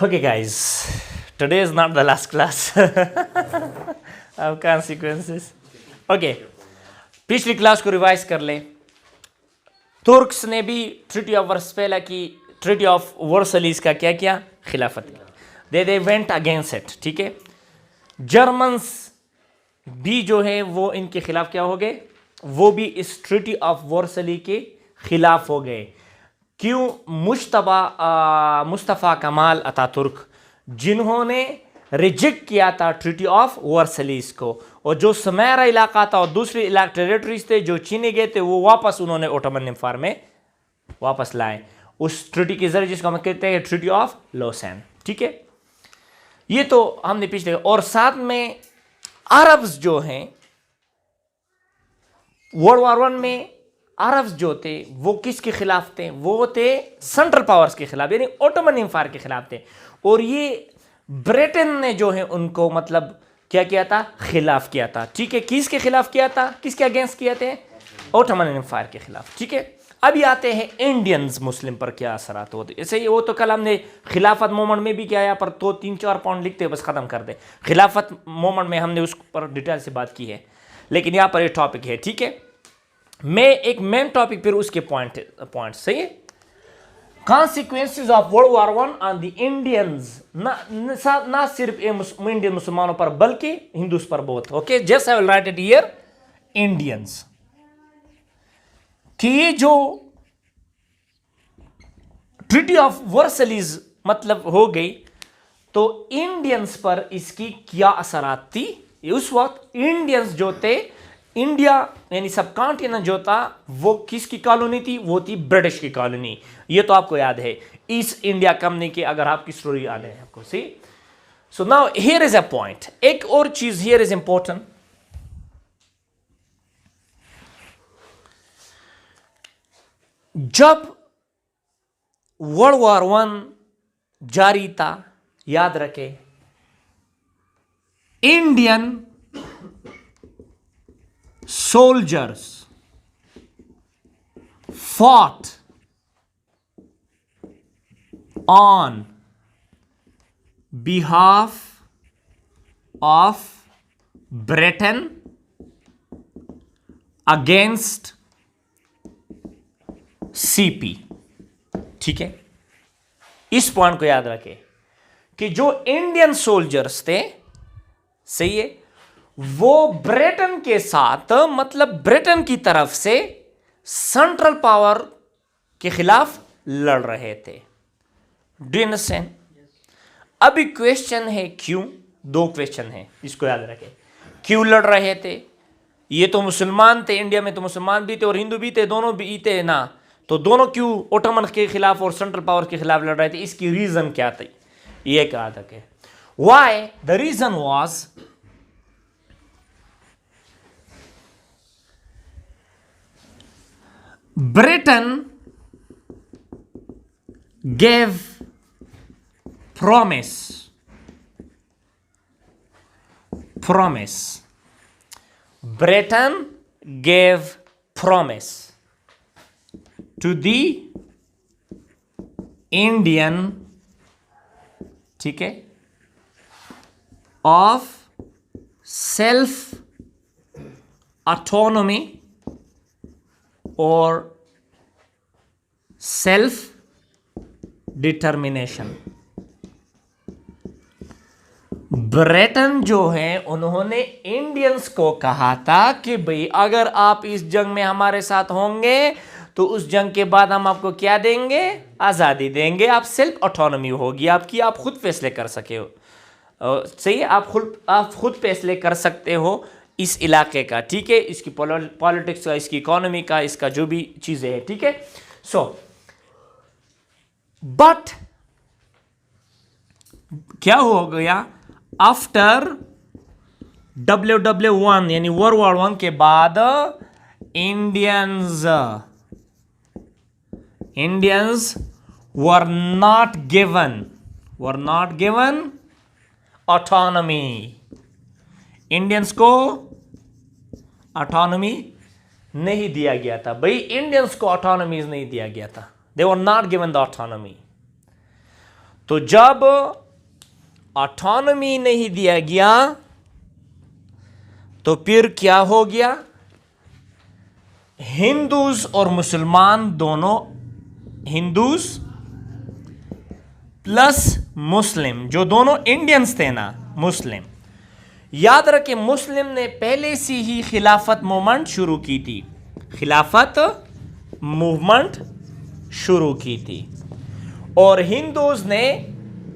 Okay, guys, today is not the last class of consequences. Okay, पिछली class को revise कर लें. Turks ने भी ट्रीटी ऑफ वर्सपेला की, ट्रीटी ऑफ वर्सलीज का क्या किया? खिलाफत की. They went against it. ठीक है. जर्मन्स भी जो है वो इनके खिलाफ क्या हो गए? वो भी इस ट्रीटी ऑफ वर्सली के खिलाफ हो गए. क्यों? मुस्तफ़ा कमाल अतातुर्क, जिन्होंने रिजेक्ट किया था ट्रीटी ऑफ वर्सलीज को, और जो सुमेरा इलाका था और दूसरे टेरिटरीज थे जो चीने गए थे, वो वापस उन्होंने ओटोमन एम्पायर में वापस लाए उस ट्रीटी के जरिए, जिसको हम कहते हैं ट्रीटी ऑफ लोसेन. ठीक है. ये तो हमने पिछले, और साथ में अरब्स जो हैं वर्ल्ड वॉर वन में, अरब्स जो थे वो किसके खिलाफ थे? वो थे सेंट्रल पावर्स के खिलाफ, यानी ओटोमन एम्पायर के खिलाफ थे. और ये ब्रिटेन ने जो है उनको मतलब क्या किया था? खिलाफ किया था. ठीक है. किसके खिलाफ किया था? किसके अगेंस्ट किए थे? ओटोमन एम्पायर के खिलाफ. ठीक है. अभी आते हैं इंडियंस मुस्लिम पर क्या असरात होते. ऐसे ही वो तो कल हमने खिलाफत मोमेंट में भी किया, यहाँ पर तो 3-4 पॉइंट लिखते बस खत्म कर दे. खिलाफत मोमेंट में हमने उस पर डिटेल से बात की है, लेकिन यहाँ पर ये टॉपिक है. ठीक है. मैं एक मेन टॉपिक फिर उसके पॉइंट सही है. Consequences of world war one on the Indians, ना सिर्फ इंडियन मुसलमानों पर बल्कि हिंदूस पर बहुत. Okay, just I will write it here Indians, कि ये जो ट्रीटी ऑफ वर्सलीज मतलब हो गई, तो इंडियंस पर इसकी क्या असरात थी. उस वक्त इंडियंस जो थे, इंडिया यानी सब कॉन्टिनेंट जो था वो किसकी कॉलोनी थी? वो थी ब्रिटिश की कॉलोनी. ये तो आपको याद है ईस्ट इंडिया कंपनी की, अगर आपकी स्टोरी याद है आपको. See, so now here is a point. एक और चीज हियर इज इंपॉर्टेंट. जब वर्ल्ड वॉर वन जारी था, याद रखे, Indian soldiers fought on behalf of Britain against CP. ठीक है. इस पॉइंट को याद रखें कि जो इंडियन सोल्जर्स थे, सही है, वो ब्रिटेन के साथ, मतलब ब्रिटेन की तरफ से सेंट्रल पावर के खिलाफ लड़ रहे थे. Do you understand? अभी क्वेश्चन है क्यों. दो क्वेश्चन है, इसको याद रखें. क्यों लड़ रहे थे? ये तो मुसलमान थे, इंडिया में तो मुसलमान भी थे और हिंदू भी थे, दोनों भी थे ना. तो दोनों क्यों ओटोमन के खिलाफ और सेंट्रल पावर के खिलाफ लड़ रहे थे? इसकी रीजन क्या थी? ये कहा था कि why the reason was, Britain gave promise. Britain gave promise to the Indian, ठीक है, of self autonomy और सेल्फ डिटर्मिनेशन. ब्रिटेन जो है उन्होंने इंडियंस को कहा था कि भाई अगर आप इस जंग में हमारे साथ होंगे तो उस जंग के बाद हम आपको क्या देंगे? आज़ादी देंगे. आप सेल्फ ऑटोनॉमी होगी आपकी, आप खुद फैसले कर सके हो. सही है, आप खुद फैसले कर सकते हो इस इलाके का. ठीक है. इसकी पॉलिटिक्स का, इसकी इकोनॉमी का, इसका जो भी चीजें हैं. ठीक है. सो बट क्या हो गया आफ्टर WW1 यानी वर्ल्ड वॉर वन के बाद, Indians were not given autonomy. Indians को ऑटोनॉमी नहीं दिया गया था. भाई इंडियंस को ऑटोनॉमी नहीं दिया गया था. They were not given the autonomy. तो जब ऑटोनॉमी नहीं दिया गया तो फिर क्या हो गया, हिंदूज और मुसलमान दोनों, हिंदूज प्लस मुस्लिम, जो दोनों इंडियंस थे ना, मुस्लिम, याद रखें मुस्लिम ने पहले से ही खिलाफत मूवमेंट शुरू की थी, खिलाफत मूवमेंट शुरू की थी। और हिंदूज ने,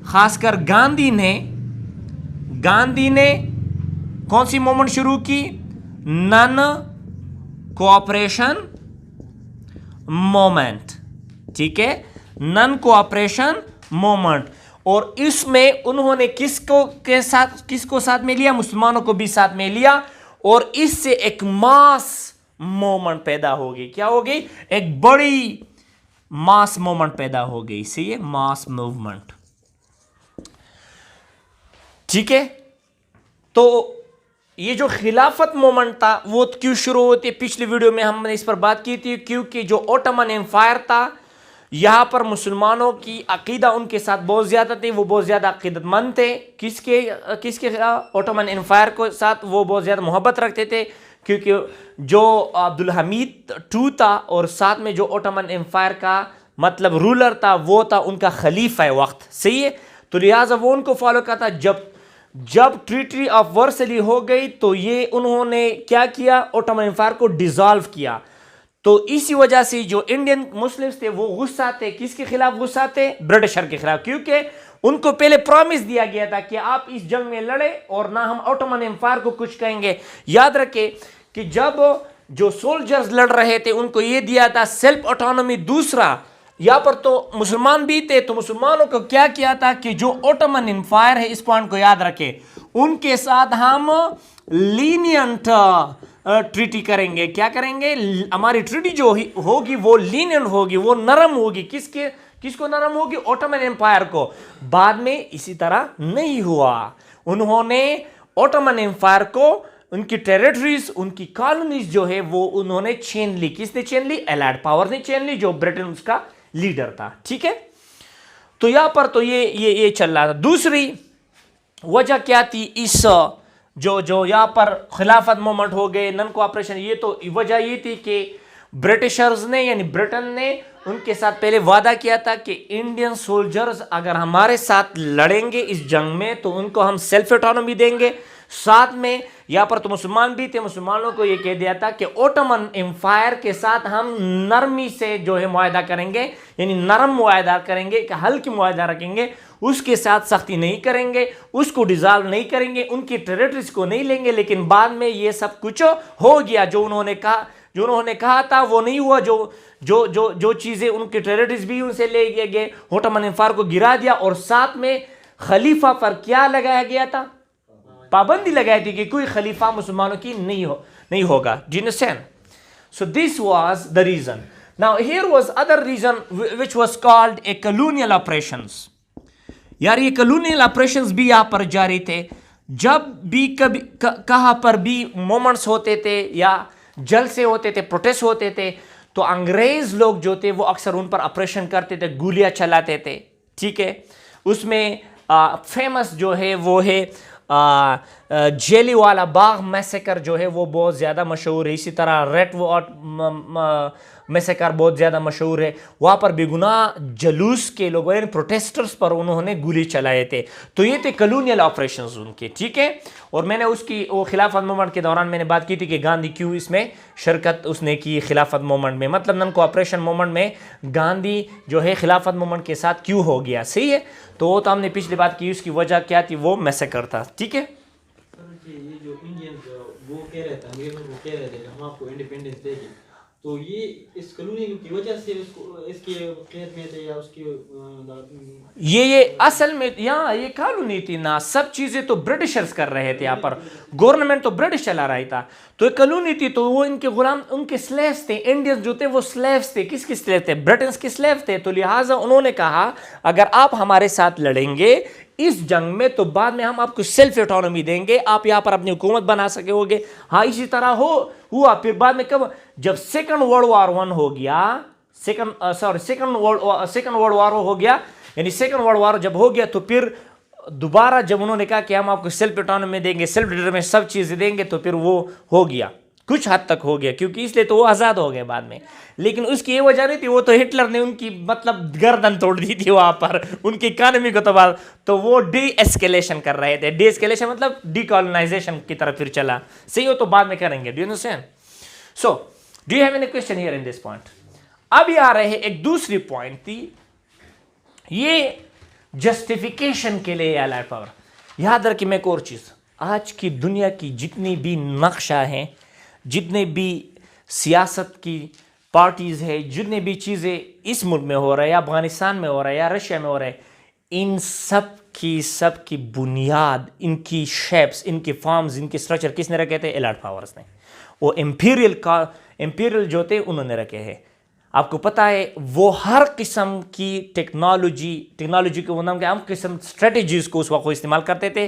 खासकर गांधी ने कौन सी मूवमेंट शुरू की, नन कोऑपरेशन मूवमेंट, ठीक है, नन कोऑपरेशन मूवमेंट। और इसमें उन्होंने किसको साथ में लिया, मुसलमानों को भी साथ में लिया, और इससे एक मास मूवमेंट पैदा हो गई। क्या हो गई, एक बड़ी मास मूवमेंट पैदा हो गई, इसे ये मास मूवमेंट, ठीक है। तो ये जो खिलाफत मूवमेंट था वो क्यों शुरू होती है, पिछली वीडियो में हमने इस पर बात की थी, क्योंकि जो ओटोमन एम्पायर था, यहां पर मुसलमानों की अकीदा उनके साथ बहुत ज्यादा थी, वो बहुत ज्यादा अकीदतमंद थे, किसके ओटोमन एम्पायर को साथ वो बहुत ज्यादा मोहब्बत रखते थे, क्योंकि जो अब्दुल हमीद II था और साथ में जो ओटोमन एम्पायर का मतलब रूलर था वो था उनका खलीफा वक्त, सही है। तो लिहाजा वो उनको फॉलो करता। जब ट्रीटी ऑफ वर्सली हो गई तो ये उन्होंने क्या किया, ओटोमन एम्पायर को डिसॉल्व किया। तो इसी वजह से जो इंडियन मुस्लिम्स थे वो गुस्सा थे, किसके खिलाफ गुस्सा थे, ब्रिटिशर के खिलाफ, क्योंकि उनको पहले प्रॉमिस दिया गया था कि आप इस जंग में लड़े और ना हम ओटोमन एम्पायर को कुछ कहेंगे। याद रखें कि जब जो सोल्जर्स लड़ रहे थे उनको ये दिया था सेल्फ ऑटोनॉमी। दूसरा, यहां पर तो मुसलमान भी थे, तो मुसलमानों को क्या किया था कि जो ओटोमन एम्पायर है, इस पॉइंट को याद रखें, उनके साथ हम लीनियंट ट्रीटी करेंगे। क्या करेंगे, हमारी ट्रीटी जो होगी वो लीनियंट होगी, वो नरम होगी। किसको नरम होगी, ओटोमन एम्पायर को। बाद में इसी तरह नहीं हुआ, उन्होंने ओटोमन एम्पायर को उनकी टेरिटरीज, उनकी कॉलोनीज जो है वो उन्होंने छीन ली। किसने छीन ली, एलाइड पावर ने छीन ली, जो ब्रिटेन उसका लीडर था, ठीक है। तो यहां पर तो ये चल रहा था। दूसरी वजह क्या थी, इस जो यहां पर खिलाफत मूवमेंट हो गए, नन कोऑपरेशन, ये तो वजह ये थी कि ब्रिटिशर्स ने यानी ब्रिटेन ने उनके साथ पहले वादा किया था कि इंडियन सोल्जर्स अगर हमारे साथ लड़ेंगे इस जंग में तो उनको हम सेल्फ ऑटोनॉमी देंगे। साथ में यहां पर तो मुसलमान भी थे, मुसलमानों को यह कह दिया था कि ओटोमन एम्पायर के साथ हम नरमी से जो है मुआहदा करेंगे, यानी नरम मुआहदा करेंगे, कि हल्की मुआहदा रखेंगे, उसके साथ सख्ती नहीं करेंगे, उसको डिसॉल्व नहीं करेंगे, उनकी टेरिटरीज को नहीं लेंगे। लेकिन बाद में ये सब कुछ हो गया, जो उन्होंने कहा था वो नहीं हुआ। जो चीजें उनके टेरिटरीज भी उनसे ले गए, ओटोमन एम्पायर को गिरा दिया। और साथ में खलीफा पर क्या लगाया गया था, पाबंदी लगाई थी कि कोई खलीफा मुसलमानों की नहीं होगा। Do you understand? So this was the reason. Now here was other reason which was called a colonial operations. यार ये colonial operations भी यहाँ पर जारी थे। जब भी कभी कहाँ पर भी मोमेंट्स होते थे या जलसे होते थे, प्रोटेस्ट होते थे, तो अंग्रेज लोग जो थे वो अक्सर उन पर ऑपरेशन करते थे, गोलियां चलाते थे, ठीक है। उसमें फेमस जो है वो है जेलीवाला बाग मैसेकर जो है वो बहुत ज़्यादा मशहूर है। इसी तरह रेड वॉट मैसेकर बहुत ज़्यादा मशहूर है। वहाँ पर बेगुनाह जलूस के लोगों यानी प्रोटेस्टर्स पर उन्होंने गोली चलाए थे। तो ये थे कॉलोनियल ऑपरेशंस उनके, ठीक है। और मैंने वो खिलाफत मूवमेंट के दौरान मैंने बात की थी कि गांधी क्यों इसमें शिरकत उसने की खिलाफत मूवमेंट में, मतलब नन कोऑपरेशन मूवमेंट में गांधी जो है खिलाफत मूवमेंट के साथ क्यों हो गया, सही है। तो वो तो हमने पिछली बात की, उसकी वजह क्या थी, वो मैसेकर था, ठीक है। ये जो इंडियन वो कह रहे थे, अंग्रेजों को कह रहे थे कि हम आपको इंडिपेंडेंस देंगे, तो ये इस कॉलोनी की वजह से उसको इसके कैद में थे या उसकी ये असल में यहाँ ये कॉलोनी थी ना, सब चीजें तो ब्रिटिशर्स कर रहे थे, यहाँ पर गवर्नमेंट तो ब्रिटिश चला रही था। तो ये कॉलोनी थी, तो वो इनके गुलाम, उनके स्लेव्स थे। इंडियंस जो थे वो स्लेव्स थे। किसके स्लेव थे, ब्रिटेन के स्लेव थे। तो लिहाजा उन्होंने कहा अगर आप हमारे साथ लड़ेंगे इस जंग में तो बाद में हम आपको सेल्फ ऑटोनॉमी देंगे, आप यहाँ पर अपनी हुकूमत बना सकोगे। हाँ, इसी तरह हुआ। फिर बाद में कब, जब सेकंड वर्ल्ड वॉर 1 हो गया, सेकंड वर्ल्ड वॉर हो गया, यानी सेकंड वर्ल्ड वॉर जब हो गया तो फिर दोबारा जब उन्होंने कहा कि हम आपको सेल्फ ऑटोनॉमी देंगे, सेल्फ डिटरमिनेशन, सब चीज़ें देंगे, तो फिर वो हो गया, कुछ हद तक हो गया, क्योंकि इसलिए तो वो आज़ाद हो गए बाद में। लेकिन उसकी ये वजह नहीं थी, वो तो हिटलर ने उनकी मतलब गर्दन तोड़ दी थी वहाँ पर, उनकी इकानमी को तो वो डी एस्केलेशन कर रहे थे। डी एस्केलेशन मतलब डीकॉलोनाइजेशन की तरफ फिर चला। सही हो तो बाद में करेंगे। Do you understand? So do you have any question here in this point? अब आ रहे हैं एक दूसरी पॉइंट थी, ये जस्टिफिकेशन के लिए अलाइड पावर। याद रखिए मैं एक और चीज, आज की दुनिया की जितनी भी नक्शा हैं, जितने भी सियासत की पार्टीज है, जितने भी चीजें इस मुल्क में हो रहा है, या अफगानिस्तान में हो रहा है, या रशिया में हो रहा है, इन सब की बुनियाद, इनकी शेप्स, इनकी फॉर्म्स, इनके स्ट्रक्चर किसने रखे थे? एलाइड पावर्स ने। वो इंपीरियल जो थे उन्होंने रखे हैं। आपको पता है वो हर किस्म की टेक्नोलॉजी के नाम के हम किस्म स्ट्रेटजीज को उस वक्त इस्तेमाल करते थे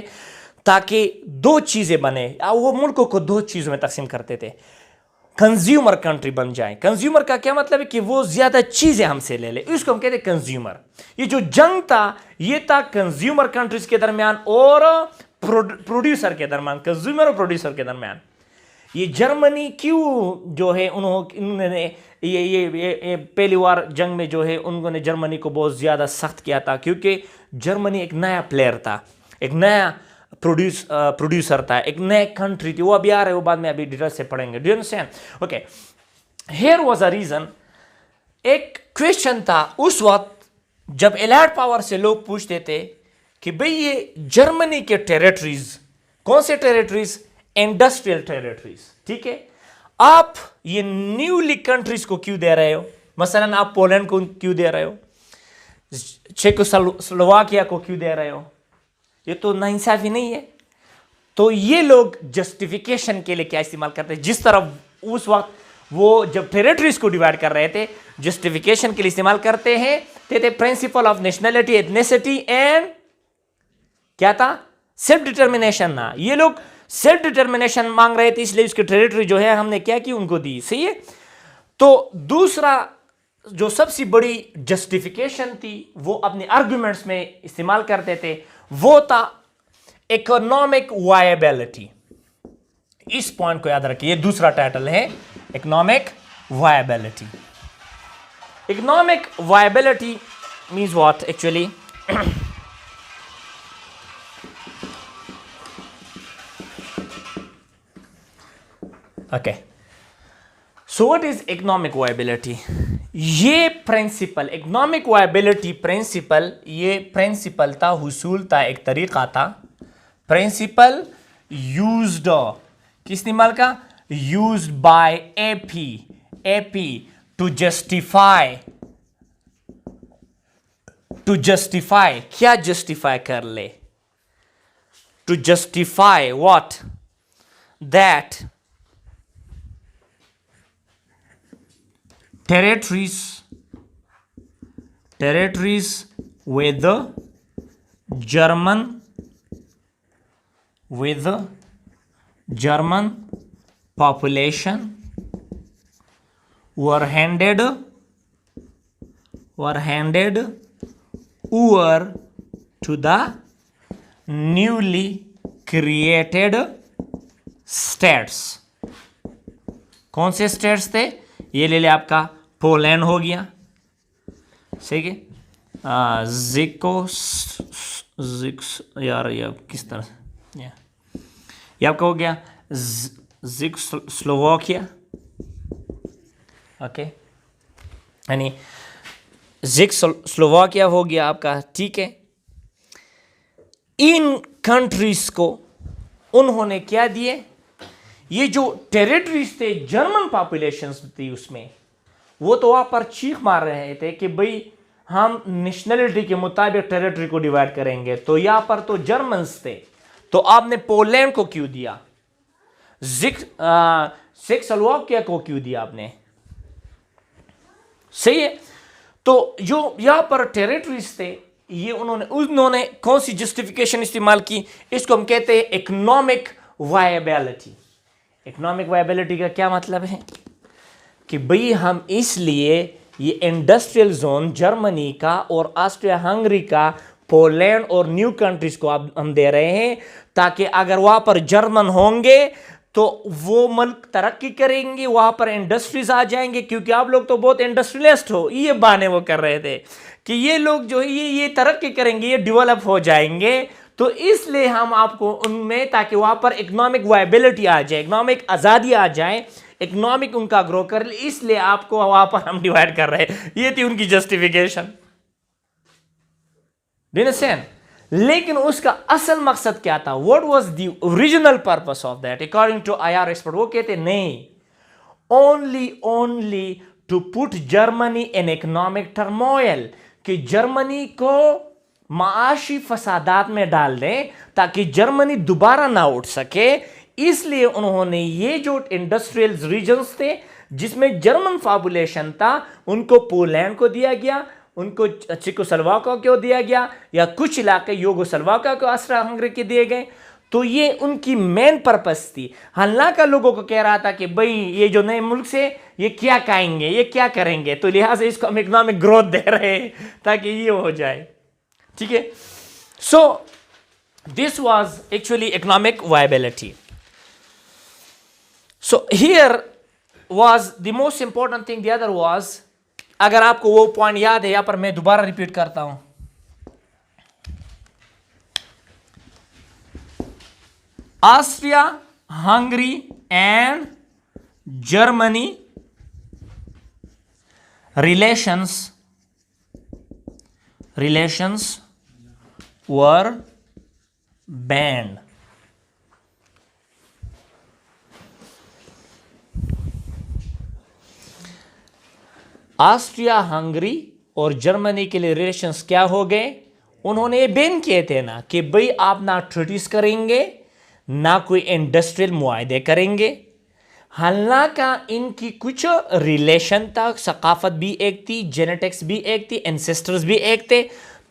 ताकि दो चीजें बने। वो मुल्कों को दो चीजों में तकसीम करते थे, कंज्यूमर कंट्री बन जाए। कंज्यूमर का क्या मतलब है कि वो ज्यादा चीजें हमसे ले ले, इसको हम कहते हैं कंज्यूमर। ये जो जंग था ये था कंज्यूमर कंट्रीज के दरमियान और प्रोड्यूसर के दरमियान, कंज्यूमर और प्रोड्यूसर के दरमियान। ये जर्मनी क्यों जो है उन्होंने ये पहली बार जंग में जो है उन्होंने जर्मनी को बहुत ज़्यादा सख्त किया था, क्योंकि जर्मनी एक नया प्लेयर था, एक नया प्रोड्यूसर था, एक नए कंट्री थी। वो अभी आ रहे, वो बाद में अभी डिटेल से पढ़ेंगे। Do you understand? Okay, here was a reason. एक क्वेश्चन था उस वक्त जब एलाइड पावर से लोग पूछते थे कि भाई ये जर्मनी के टेरिटरीज, कौन से टेरिटरीज? इंडस्ट्रियल टेरिटरीज, ठीक है। आप ये न्यूली कंट्रीज को क्यों दे रहे हो? मसलन आप पोलैंड को क्यों दे रहे हो? चेकोस्लोवाकिया को क्यों दे रहे हो? ये तो नाइंसाफी नहीं है। तो ये लोग जस्टिफिकेशन के लिए क्या इस्तेमाल करते हैं? जिस तरह उस वक्त वो जब टेरिटरीज को डिवाइड कर रहे थे, जस्टिफिकेशन के लिए इस्तेमाल करते हैं थे principle of nationality, ethnicity and क्या था? सेल्फ डिटर्मिनेशन ना। ये लोग सेल्फ डिटर्मिनेशन मांग रहे थे, इसलिए उसकी टेरिटरी जो है हमने क्या की? उनको दी। सही है। तो दूसरा जो सबसे बड़ी जस्टिफिकेशन थी वो अपने आर्गुमेंट्स में इस्तेमाल करते थे, वो था इकोनॉमिक वायबिलिटी। इस पॉइंट को याद रखिए, ये दूसरा टाइटल है, economic viability. Economic viability means what actually? Okay, so what is economic viability? ये प्रिंसिपल, इकोनॉमिक वायबिलिटी प्रिंसिपल, ये प्रिंसिपल था, हुसूल था, एक तरीका था। प्रिंसिपल यूज्ड, किस इस्तेमाल का? Used by AP to justify क्या जस्टिफाई कर ले? To justify what? That territories with the German population were handed over to the newly created states. कौन से स्टेट्स थे? ये ले ले आपका पोलैंड हो गया, सही है। यार ये किस तरह से ये आपका हो गया स्लोवाकिया, ओके, यानी स्लोवाकिया हो गया आपका, ठीक है। इन कंट्रीज को उन्होंने क्या दिए? ये जो टेरिटरीज थे, जर्मन पॉपुलेशंस थी उसमें, वो तो वहां पर चीख मार रहे थे कि भाई हम नेशनलिटी के मुताबिक टेरिटरी को डिवाइड करेंगे। तो यहां पर तो जर्मन्स थे, तो आपने पोलैंड को क्यों दिया? चेकोस्लोवाकिया को क्यों दिया आपने? सही है। तो जो यहां पर टेरिटरीज थे, ये उन्होंने कौन सी जस्टिफिकेशन इस्तेमाल की? इसको हम कहते हैं इकोनॉमिक वायबिलिटी। इकोनॉमिक वायबिलिटी का क्या मतलब है? कि भाई हम इसलिए ये इंडस्ट्रियल जोन जर्मनी का और ऑस्ट्रिया हंगरी का, पोलैंड और न्यू कंट्रीज को हम दे रहे हैं, ताकि अगर वहां पर जर्मन होंगे तो वो मुल्क तरक्की करेंगे, वहां पर इंडस्ट्रीज आ जाएंगे। क्योंकि आप लोग तो बहुत इंडस्ट्रियलिस्ट हो, ये बहाने वो कर रहे थे कि ये लोग जो है ये तरक्की करेंगे, ये डेवलप हो जाएंगे, तो इसलिए हम आपको उनमें, ताकि वहां पर इकोनॉमिक वायबिलिटी आ जाए, इकोनॉमिक आज़ादी आ जाए, इकोनॉमिक उनका ग्रो कर, इसलिए आपको वहां पर हम डिवाइड कर रहे हैं। ये थी उनकी जस्टिफिकेशन। लेकिन उसका असल मकसद क्या था? What was the original purpose of that according to IR expert? वो कहते नहीं, only to put Germany in economic turmoil, कि जर्मनी को माशी फसादात में डाल दें ताकि जर्मनी दोबारा ना उठ सके। इसलिए उन्होंने ये जो इंडस्ट्रियल रीजन्स थे जिसमें जर्मन पॉपुलेशन था, उनको पोलैंड को दिया गया, उनको चेकोस्लोवाकिया को दिया गया, या कुछ इलाके यूगोस्लाविया को ऑस्ट्रिया हंगरी के दिए गए। तो ये उनकी मेन पर्पस थी। हालांकि लोगों को कह रहा था कि भाई ये जो नए मुल्क से ये क्या खाएंगे, ये क्या करेंगे, तो लिहाजा इसको हम इकोनॉमिक ग्रोथ दे रहे हैं ताकि ये हो जाए। ठीक है, so this was actually economic viability. So here was the most important thing, the other was, अगर आपको वो पॉइंट याद है, यहां पर मैं दोबारा रिपीट करता हूं, Austria Hungary and Germany relations were banned. Austria Hungary और जर्मनी के लिए रिलेशंस क्या हो गए? उन्होंने ये बैन किए थे ना कि भाई आप ना ट्रीटीज करेंगे, ना कोई इंडस्ट्रियल मुआहदे करेंगे। हालांकि इनकी कुछ रिलेशन था, सकाफत भी एक थी, जेनेटिक्स भी एक थी, एंसेस्टर्स भी एक थे,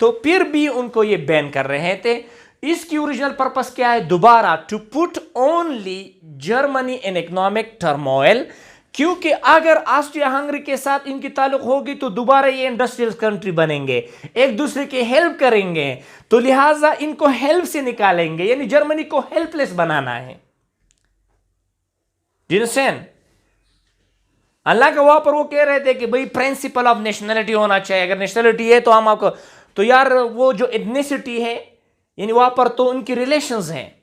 तो फिर भी उनको ये बैन कर रहे थे। इसकी ओरिजिनल पर्पस क्या है? दोबारा to put only Germany in economic turmoil, क्योंकि अगर ऑस्ट्रिया हंगरी के साथ इनकी ताल्लुक होगी तो दोबारा ये इंडस्ट्रियल कंट्री बनेंगे, एक दूसरे की हेल्प करेंगे, तो लिहाजा इनको हेल्प से निकालेंगे, यानी जर्मनी को हेल्पलेस बनाना है। अल्लाह का वहां पर वो कह रहे थे कि भाई प्रिंसिपल ऑफ नेशनलिटी होना चाहिए, अगर नेशनलिटी है तो हम आपको, तो यार वो जो एथनिसिटी है, यानी वहां पर तो उनकी रिलेशंस हैं,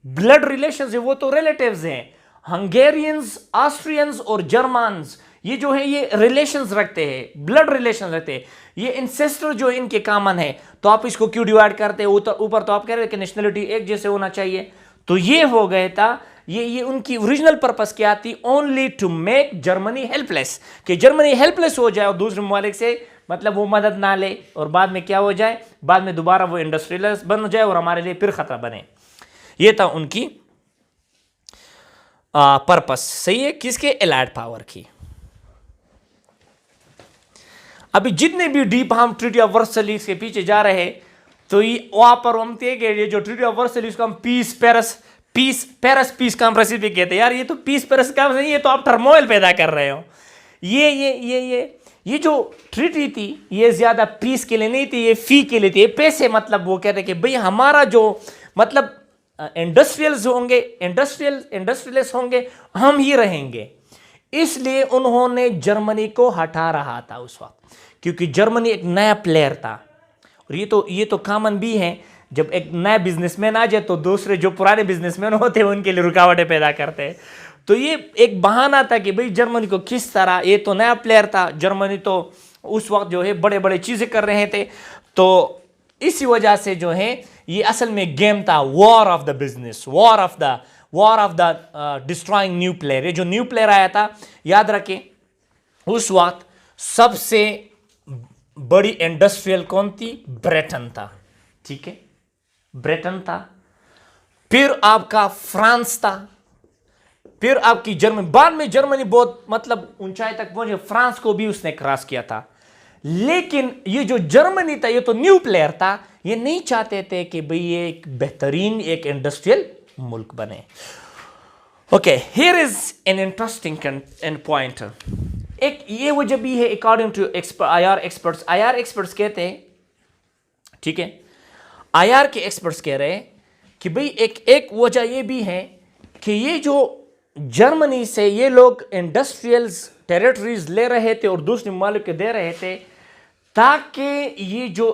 ब्लड रिलेशंस है, वो तो रिलेटिव्स हैं। हंगेरियंस, ऑस्ट्रियंस और जर्मन्स ये जो है ये रिलेशंस रखते हैं, ब्लड रिलेशन रखते हैं, ये इंसेस्टर जो इनके कॉमन है, तो आप इसको क्यों डिवाइड करते हैं? ऊपर तो आप कह रहे हैं कि नेशनलिटी एक जैसे होना चाहिए, तो ये हो गया था। ये उनकी ओरिजिनल पर्पस क्या थी? Only to make Germany helpless, कि जर्मनी हेल्पलेस हो जाए और दूसरे ममालिक से मतलब वो मदद ना ले, और बाद में क्या हो जाए, बाद में दोबारा वो इंडस्ट्रियलिस्ट बन जाए और हमारे लिए फिर खतरा बने। ये था उनकी पर्पस। सही है, किसके? एलाइड पावर की। अभी जितने भी डीप हम ट्रीटी ऑफ वर्सलिस के पीछे जा रहे हैं, तो वहां पर हम ये जो ट्रीटी ऑफ वर्सलिस को हम पेरिस पीस कॉन्फ्रेंस भी कहते हैं। यार ये तो पीस पेरिस कॉन्फ्रेंस, ये तो आप टर्मोइल पैदा कर रहे हो। ये जो ट्रीटी थी ये ज्यादा पीस के लिए नहीं थी, ये फी के लिए थी, ये पैसे, मतलब वो कहते कि भाई हमारा जो मतलब इंडस्ट्रियल्स होंगे, इंडस्ट्रियलिस्ट होंगे, हम ही रहेंगे। इसलिए उन्होंने जर्मनी को हटा रहा था उस वक्त, क्योंकि जर्मनी एक नया प्लेयर था। और ये तो कॉमन भी है, जब एक नया बिजनेसमैन आ जाए तो दूसरे जो पुराने बिजनेसमैन होते हैं उनके लिए रुकावटें पैदा करते हैं। तो ये एक बहाना था कि भाई जर्मनी को किस तरह, ये तो नया प्लेयर था, जर्मनी तो उस वक्त जो है बड़े बड़े चीजें कर रहे थे, तो इसी वजह से जो है ये असल में गेम था, war of the business, war of the destroying new player. ये जो न्यू प्लेयर आया था, याद रखें उस वक्त सबसे बड़ी इंडस्ट्रियल कौन थी? ब्रिटेन था। ठीक है, ब्रिटेन था, फिर आपका फ्रांस था, फिर आपकी जर्मनी, बाद में जर्मनी बहुत मतलब ऊंचाई तक पहुंचे, फ्रांस को भी उसने क्रॉस किया था। लेकिन ये जो जर्मनी था ये तो न्यू प्लेयर था, ये नहीं चाहते थे कि भाई ये एक बेहतरीन एक इंडस्ट्रियल मुल्क बने। Okay, here is an interesting point. एक ये वजह भी है according to IR experts. IR experts कहते हैं, ठीक है, आईआर के एक्सपर्ट्स कह रहे हैं कि भाई एक वजह ये भी है कि ये जो जर्मनी से ये लोग इंडस्ट्रियल टेरिटरीज ले रहे थे और दूसरे मुल्क के दे रहे थे, ताकि ये जो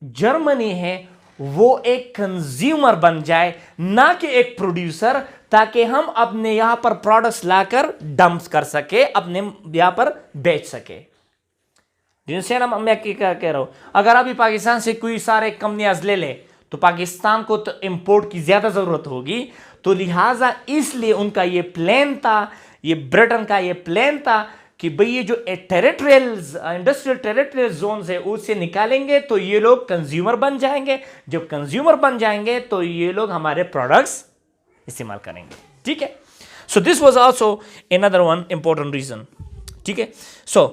जर्मनी है वो एक कंज्यूमर बन जाए, ना कि एक प्रोड्यूसर, ताकि हम अपने यहां पर प्रोडक्ट्स लाकर डंप कर सके, अपने यहां पर बेच सके। जिनसे ना मैं क्या कह रहा हूं, अगर अभी पाकिस्तान से कोई सारे कंपनियां ले ले तो पाकिस्तान को तो इंपोर्ट की ज्यादा जरूरत होगी, तो लिहाजा इसलिए उनका ये प्लान था, ये ब्रिटेन का ये प्लान था कि भाई ये जो टेरिटोरियल इंडस्ट्रियल टेरिटोरियल जोन है उससे निकालेंगे तो ये लोग कंज्यूमर बन जाएंगे। जब कंज्यूमर बन जाएंगे तो ये लोग हमारे प्रोडक्ट्स इस्तेमाल करेंगे, ठीक है। So this was also another one important reason, ठीक है। सो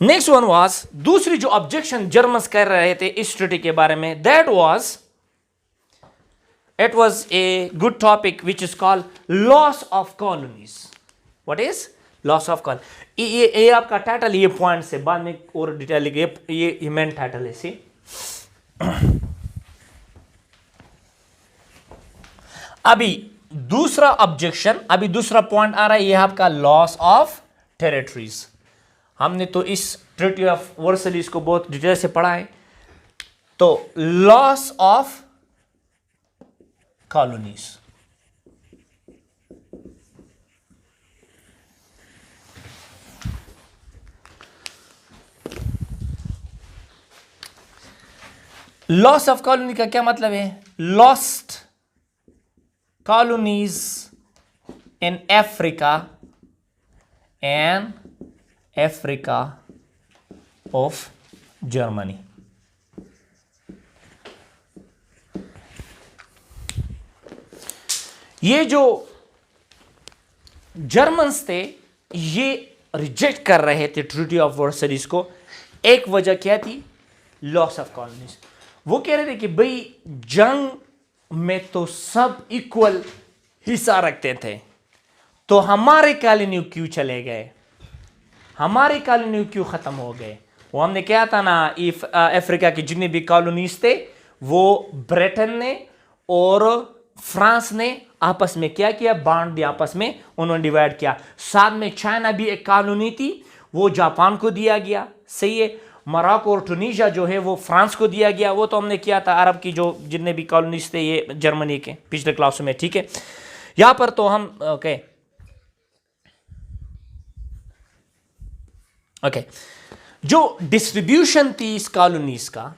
नेक्स्ट वन वाज, दूसरी जो ऑब्जेक्शन जर्मन्स कर रहे थे इस ट्रीटी के बारे में, that was it was a good topic which is called loss of colonies. What is loss of colonies? ये आपका टाइटल, ये पॉइंट से बाद में और डिटेल ये मेन टाइटल है सी। अभी दूसरा ऑब्जेक्शन, अभी दूसरा पॉइंट आ रहा है, ये आपका लॉस ऑफ टेरिटरीज। हमने तो इस ट्रीटी ऑफ वर्सलिस को बहुत डिटेल से पढ़ा है। तो loss of colonies, loss of colony का क्या मतलब है? Lost colonies in Africa and Africa of Germany. ये जो जर्मन्स थे ये रिजेक्ट कर रहे थे ट्रीटी ऑफ वर्सलिस को। एक वजह क्या थी? Loss of colonies. वो कह रहे थे कि भाई जंग में तो सब इक्वल हिस्सा रखते थे, तो हमारे कॉलोनी क्यों चले गए, हमारे कॉलोनी क्यों खत्म हो गए। वो हमने क्या था ना, अफ्रीका की जितनी भी कॉलोनीज थे वो ब्रिटेन ने और फ्रांस ने आपस में क्या किया, बांट दिया, आपस में उन्होंने डिवाइड किया। साथ में चाइना भी एक कॉलोनी थी, वो जापान को दिया गया, सही है। मोरक्को और टूनीशिया जो है वो फ्रांस को दिया गया। वो तो हमने किया था, अरब की जो जितने भी कॉलोनीज थे ये जर्मनी के पिछले क्लासों में, ठीक है। यहां पर तो हम ओके जो डिस्ट्रीब्यूशन थी इस कॉलोनीज का,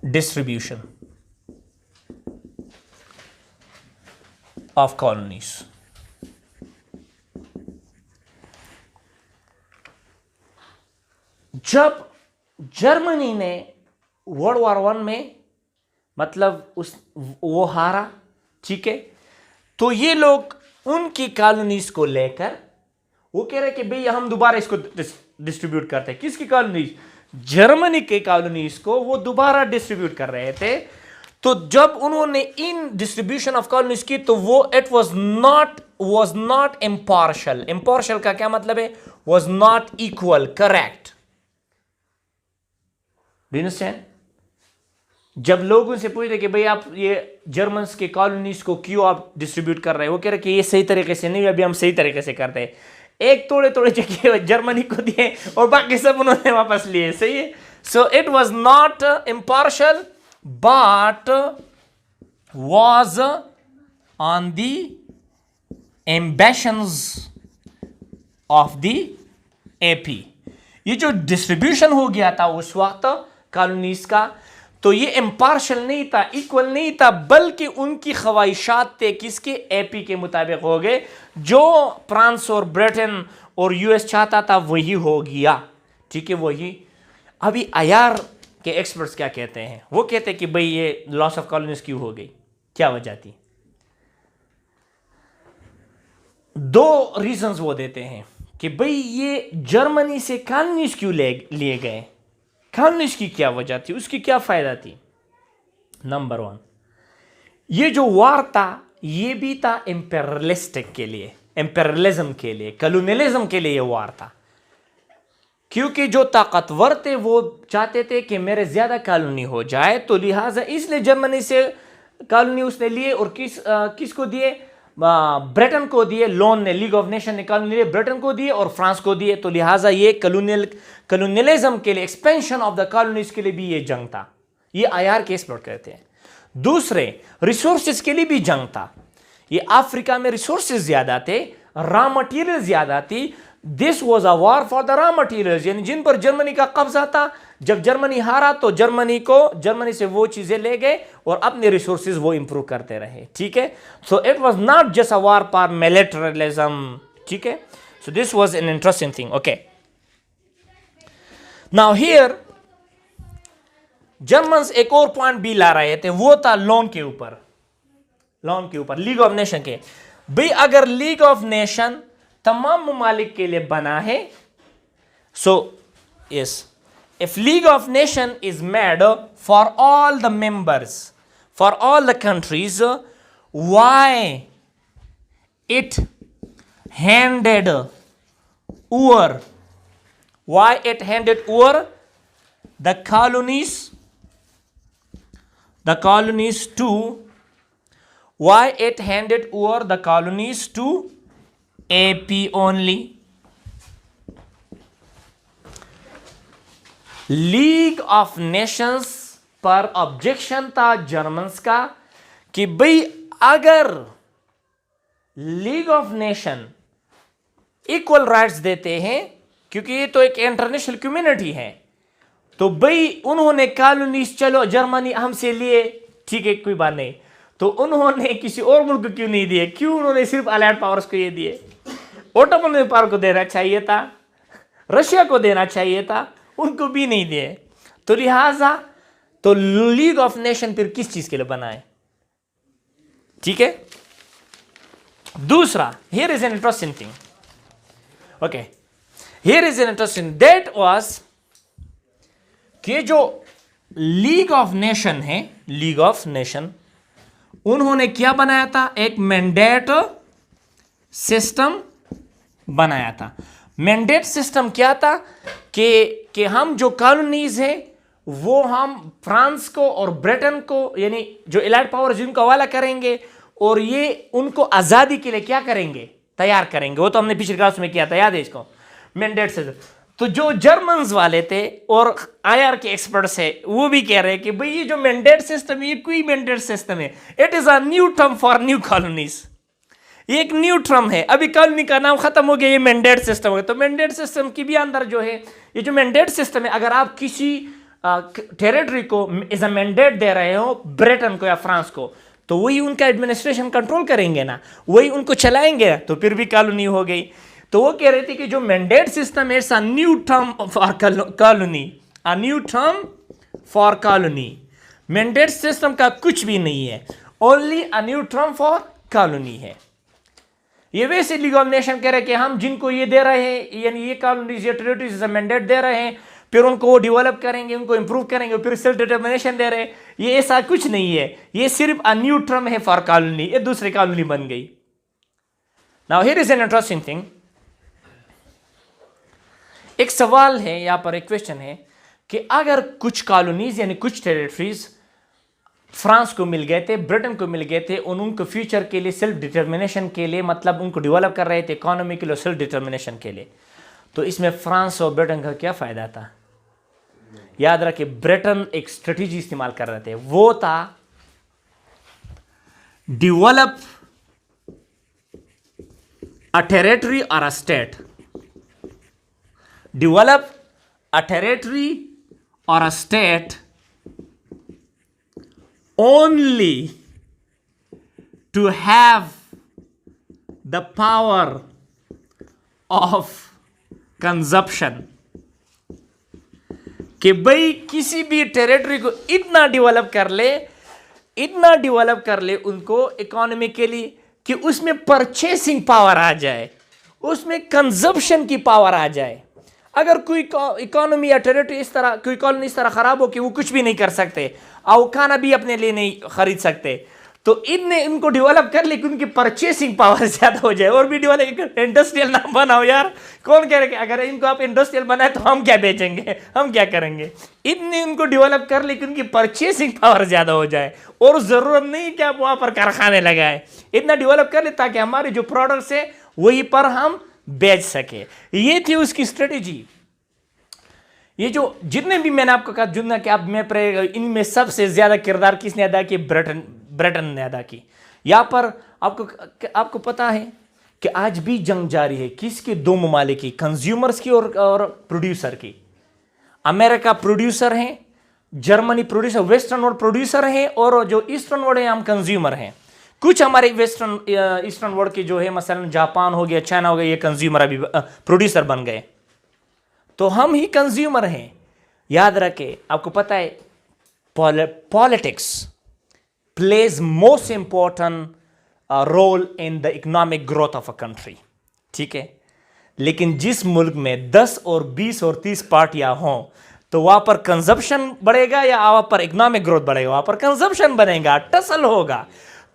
डिस्ट्रीब्यूशन ऑफ कॉलोनीज, जब जर्मनी ने वर्ल्ड वॉर 1 में मतलब वो हारा, ठीक है, तो ये लोग उनकी कॉलोनीज को लेकर वो कह रहे कि भाई हम दोबारा इसको डिस्ट्रीब्यूट करते हैं। किसकी कॉलोनीज? जर्मनी के कॉलोनीज को वो दोबारा डिस्ट्रीब्यूट कर रहे थे। तो जब उन्होंने इन डिस्ट्रीब्यूशन ऑफ कॉलोनीज की तो वो it was not impartial. Impartial का क्या मतलब है? Was not equal, correct. जब लोग उनसे पूछते कि भाई आप ये जर्मन्स के कॉलोनीज को क्यों आप डिस्ट्रीब्यूट कर रहे हैं, वो कह रहे कि ये सही तरीके से नहीं, अभी हम सही तरीके से करते हैं। एक थोड़े थोड़े जगह जर्मनी को दिए और बाकी सब उन्होंने वापस लिए, सही है। So it was not impartial but was on the ambitions of the AP. ये जो डिस्ट्रीब्यूशन हो गया था उस वक्त कॉलोनीज का, तो ये इम्पार्शियल नहीं था, इक्वल नहीं था, बल्कि उनकी ख्वाहिशात थे किसके? एपी के मुताबिक हो गए। जो फ्रांस और ब्रिटेन और यूएस चाहता था वही हो गया, ठीक है, वही। अभी आईआर के एक्सपर्ट्स क्या कहते हैं? वो कहते हैं कि भाई ये लॉस ऑफ कॉलोनीज क्यों हो गई, क्या वजह थी? दो रीजंस वो देते हैं कि भाई ये जर्मनी से कॉलोनीज क्यों लिए गए, कॉलोनीज की क्या वजह थी, उसकी क्या फायदा थी। नंबर 1, ये जो वार था ये भी था इंपेरियलिस्टिक के लिए, इंपेरियलिज्म के लिए, कॉलोनियलिज्म के लिए ये वार था, क्योंकि जो ताकतवर थे वो चाहते थे कि मेरे ज्यादा कॉलोनी हो जाए, तो लिहाजा इसलिए जर्मनी से कॉलोनी उसने लिए और किसको दिए, ब्रिटेन को दिए, लोन ने, लीग ऑफ नेशन ने कॉलोनी लिए, ब्रिटेन को दिए और फ्रांस को दिए। तो लिहाजा ये कॉलोनियलिज्म के लिए, एक्सपेंशन ऑफ द कॉलोनीज के लिए भी ये जंग था, ये आईआर के एक्सप्लोर करते हैं। दूसरे रिसोर्सेज के लिए भी जंग था, ये अफ्रीका में रिसोर्सेज ज्यादा थे, रॉ मटेरियल ज्यादा थी, this was a war for the raw materials, यानी जिन पर जर्मनी का कब्जा था। जब जर्मनी हारा तो जर्मनी से वो चीजें ले गए और अपने रिसोर्सेज वो इंप्रूव करते रहे, ठीक है। So it was not just a war for militarism, ठीक है। So this was an interesting thing, okay. Now here Germans एक और पॉइंट भी ला रहे थे, वो था लोन के ऊपर, लीग ऑफ नेशन के। भाई अगर लीग ऑफ नेशन तमाम ममालिक के लिए बना है, so yes, if League of Nations is made for all the members, for all the countries, why it handed over the colonies to, why it handed over the colonies to AP only? League of Nations पर objection था Germans का कि भाई अगर league of nation equal rights देते हैं, क्योंकि ये तो एक इंटरनेशनल कम्युनिटी है, तो भाई उन्होंने कॉलोनीज, चलो जर्मनी हमसे लिए, ठीक है कोई बात नहीं, तो उन्होंने किसी और मुल्क को क्यों नहीं दिए? क्यों उन्होंने सिर्फ अलाइड पावर्स को ये दिए? ओटोमन एम्पायर को देना चाहिए था, रशिया को देना चाहिए था, उनको भी नहीं दिए। तो लिहाजा तो लीग ऑफ नेशन फिर किस चीज के लिए बनाए, ठीक है। दूसरा, here is an interesting thing, okay, here is an interesting, that was कि जो लीग ऑफ नेशन है, लीग ऑफ नेशन, उन्होंने क्या बनाया था? एक मैंडेट सिस्टम बनाया था। मैंडेट सिस्टम क्या था कि हम जो कॉलोनीज हैं वो हम फ्रांस को और ब्रिटेन को, यानी जो एलाइड पावर जिनको हवाला करेंगे, और ये उनको आज़ादी के लिए क्या करेंगे? तैयार करेंगे। वो तो हमने पिछले क्लास में किया था, याद है इसको, मैंडेट सिस्टम। तो जो जर्मन्स वाले थे और आईआर के एक्सपर्ट्स है, वो भी कह रहे हैं कि भाई ये जो मैंडेट सिस्टम है, ये कोई मैंडेट सिस्टम है, it is a new term for new colonies. ये एक न्यू टर्म है, अभी कॉलोनी का नाम खत्म हो गया, ये मैंडेट सिस्टम हो गया। तो मैंडेट सिस्टम की भी अंदर जो है, ये जो मैंडेट सिस्टम है, अगर आप किसी टेरिटरी को एज अ मैंडेट दे रहे हो, ब्रिटेन को या फ्रांस को, तो वही उनका एडमिनिस्ट्रेशन कंट्रोल करेंगे ना, वही उनको चलाएंगे, तो फिर भी कॉलोनी हो गई। तो वो कह रहे थे कि जो मैंडेट सिस्टम है, it's a new term for colony, a new term for colony. Mandate system का कुछ भी नहीं है, only a new term for colony है। ये वैसे लीग ऑफ नेशन कह रहे हैं कि हम जिनको ये दे रहे हैं, यानी ये कॉलोनीज, ये टेरिटरीज मैंडेट दे रहे हैं, फिर उनको वो डेवलप करेंगे, उनको इंप्रूव करेंगे, फिर सेल्फ डिटर्मिनेशन दे रहे हैं। ये ऐसा कुछ नहीं है, ये सिर्फ अ न्यू टर्म है फॉर कॉलोनी, ये दूसरी कॉलोनी बन गई। Now here is an interesting thing, एक सवाल है यहां पर, एक क्वेश्चन है कि अगर कुछ कॉलोनीज यानी कुछ टेरिटरीज फ्रांस को मिल गए थे, ब्रिटेन को मिल गए थे, उनको फ्यूचर के लिए सेल्फ डिटर्मिनेशन के लिए, मतलब उनको डेवलप कर रहे थे इकोनॉमी के लिए, सेल्फ डिटर्मिनेशन के लिए, तो इसमें फ्रांस और ब्रिटेन का क्या फायदा था? याद रखिए, ब्रिटेन एक स्ट्रेटेजी इस्तेमाल कर रहे थे, वो था डेवलप अ टेरिटरी और a state, develop a territory और a state only to have the power of consumption, कि भाई किसी भी टेरिटरी को इतना डेवलप कर ले उनको इकोनॉमिकली कि उसमें परचेसिंग पावर आ जाए, उसमें कंजप्शन की पावर आ जाए। अगर कोई इकोनॉमी या टेरिटरी इस तरह, कोई कॉलोनी इस तरह खराब हो कि वो कुछ भी नहीं कर सकते और खाना भी अपने लिए नहीं खरीद सकते, तो इनने इनको डेवलप कर लिया कि उनकी परचेसिंग पावर ज्यादा हो जाए और भी डेवलप। इंडस्ट्रियल नाम बनाओ यार, कौन कह रहे कि अगर इनको आप इंडस्ट्रियल बनाए तो हम क्या बेचेंगे, हम क्या करेंगे। इनने इनको डेवलप कर लिया कि उनकी परचेसिंग पावर ज्यादा हो जाए और जरूरत नहीं कि आप वहां पर कारखाने लगाए, इतना डेवलप कर ले ताकि हमारे जो प्रोडक्ट्स है वहीं पर हम बेच सके। ये थी उसकी स्ट्रेटेजी। ये जो जितने भी मैंने आपको कहा जितना कि आप मैं इनमें सबसे ज्यादा किरदार किसने अदा की, ब्रिटेन ने अदा की। यहां पर आपको पता है कि आज भी जंग जारी है किसकी, दो ममालिक की, कंज्यूमर्स की और प्रोड्यूसर की। अमेरिका प्रोड्यूसर है, Germany producer, western world producer है और जो ईस्टर्न वर्ल्ड है हम कंज्यूमर हैं। कुछ हमारे ईस्टर्न वर्ल्ड के जो है मसलन जापान हो गया, चाइना हो गया, ये कंज्यूमर अभी प्रोड्यूसर बन गए, तो हम ही कंज्यूमर हैं। याद रखें, आपको पता है politics plays most important role in the economic growth of a country, ठीक है। लेकिन जिस मुल्क में 10 और 20 और 30 पार्टियां हों तो वहां पर कंजप्शन बढ़ेगा या वहां पर इकोनॉमिक ग्रोथ बढ़ेगा, वहां पर कंजप्शन बनेगा, टसल होगा।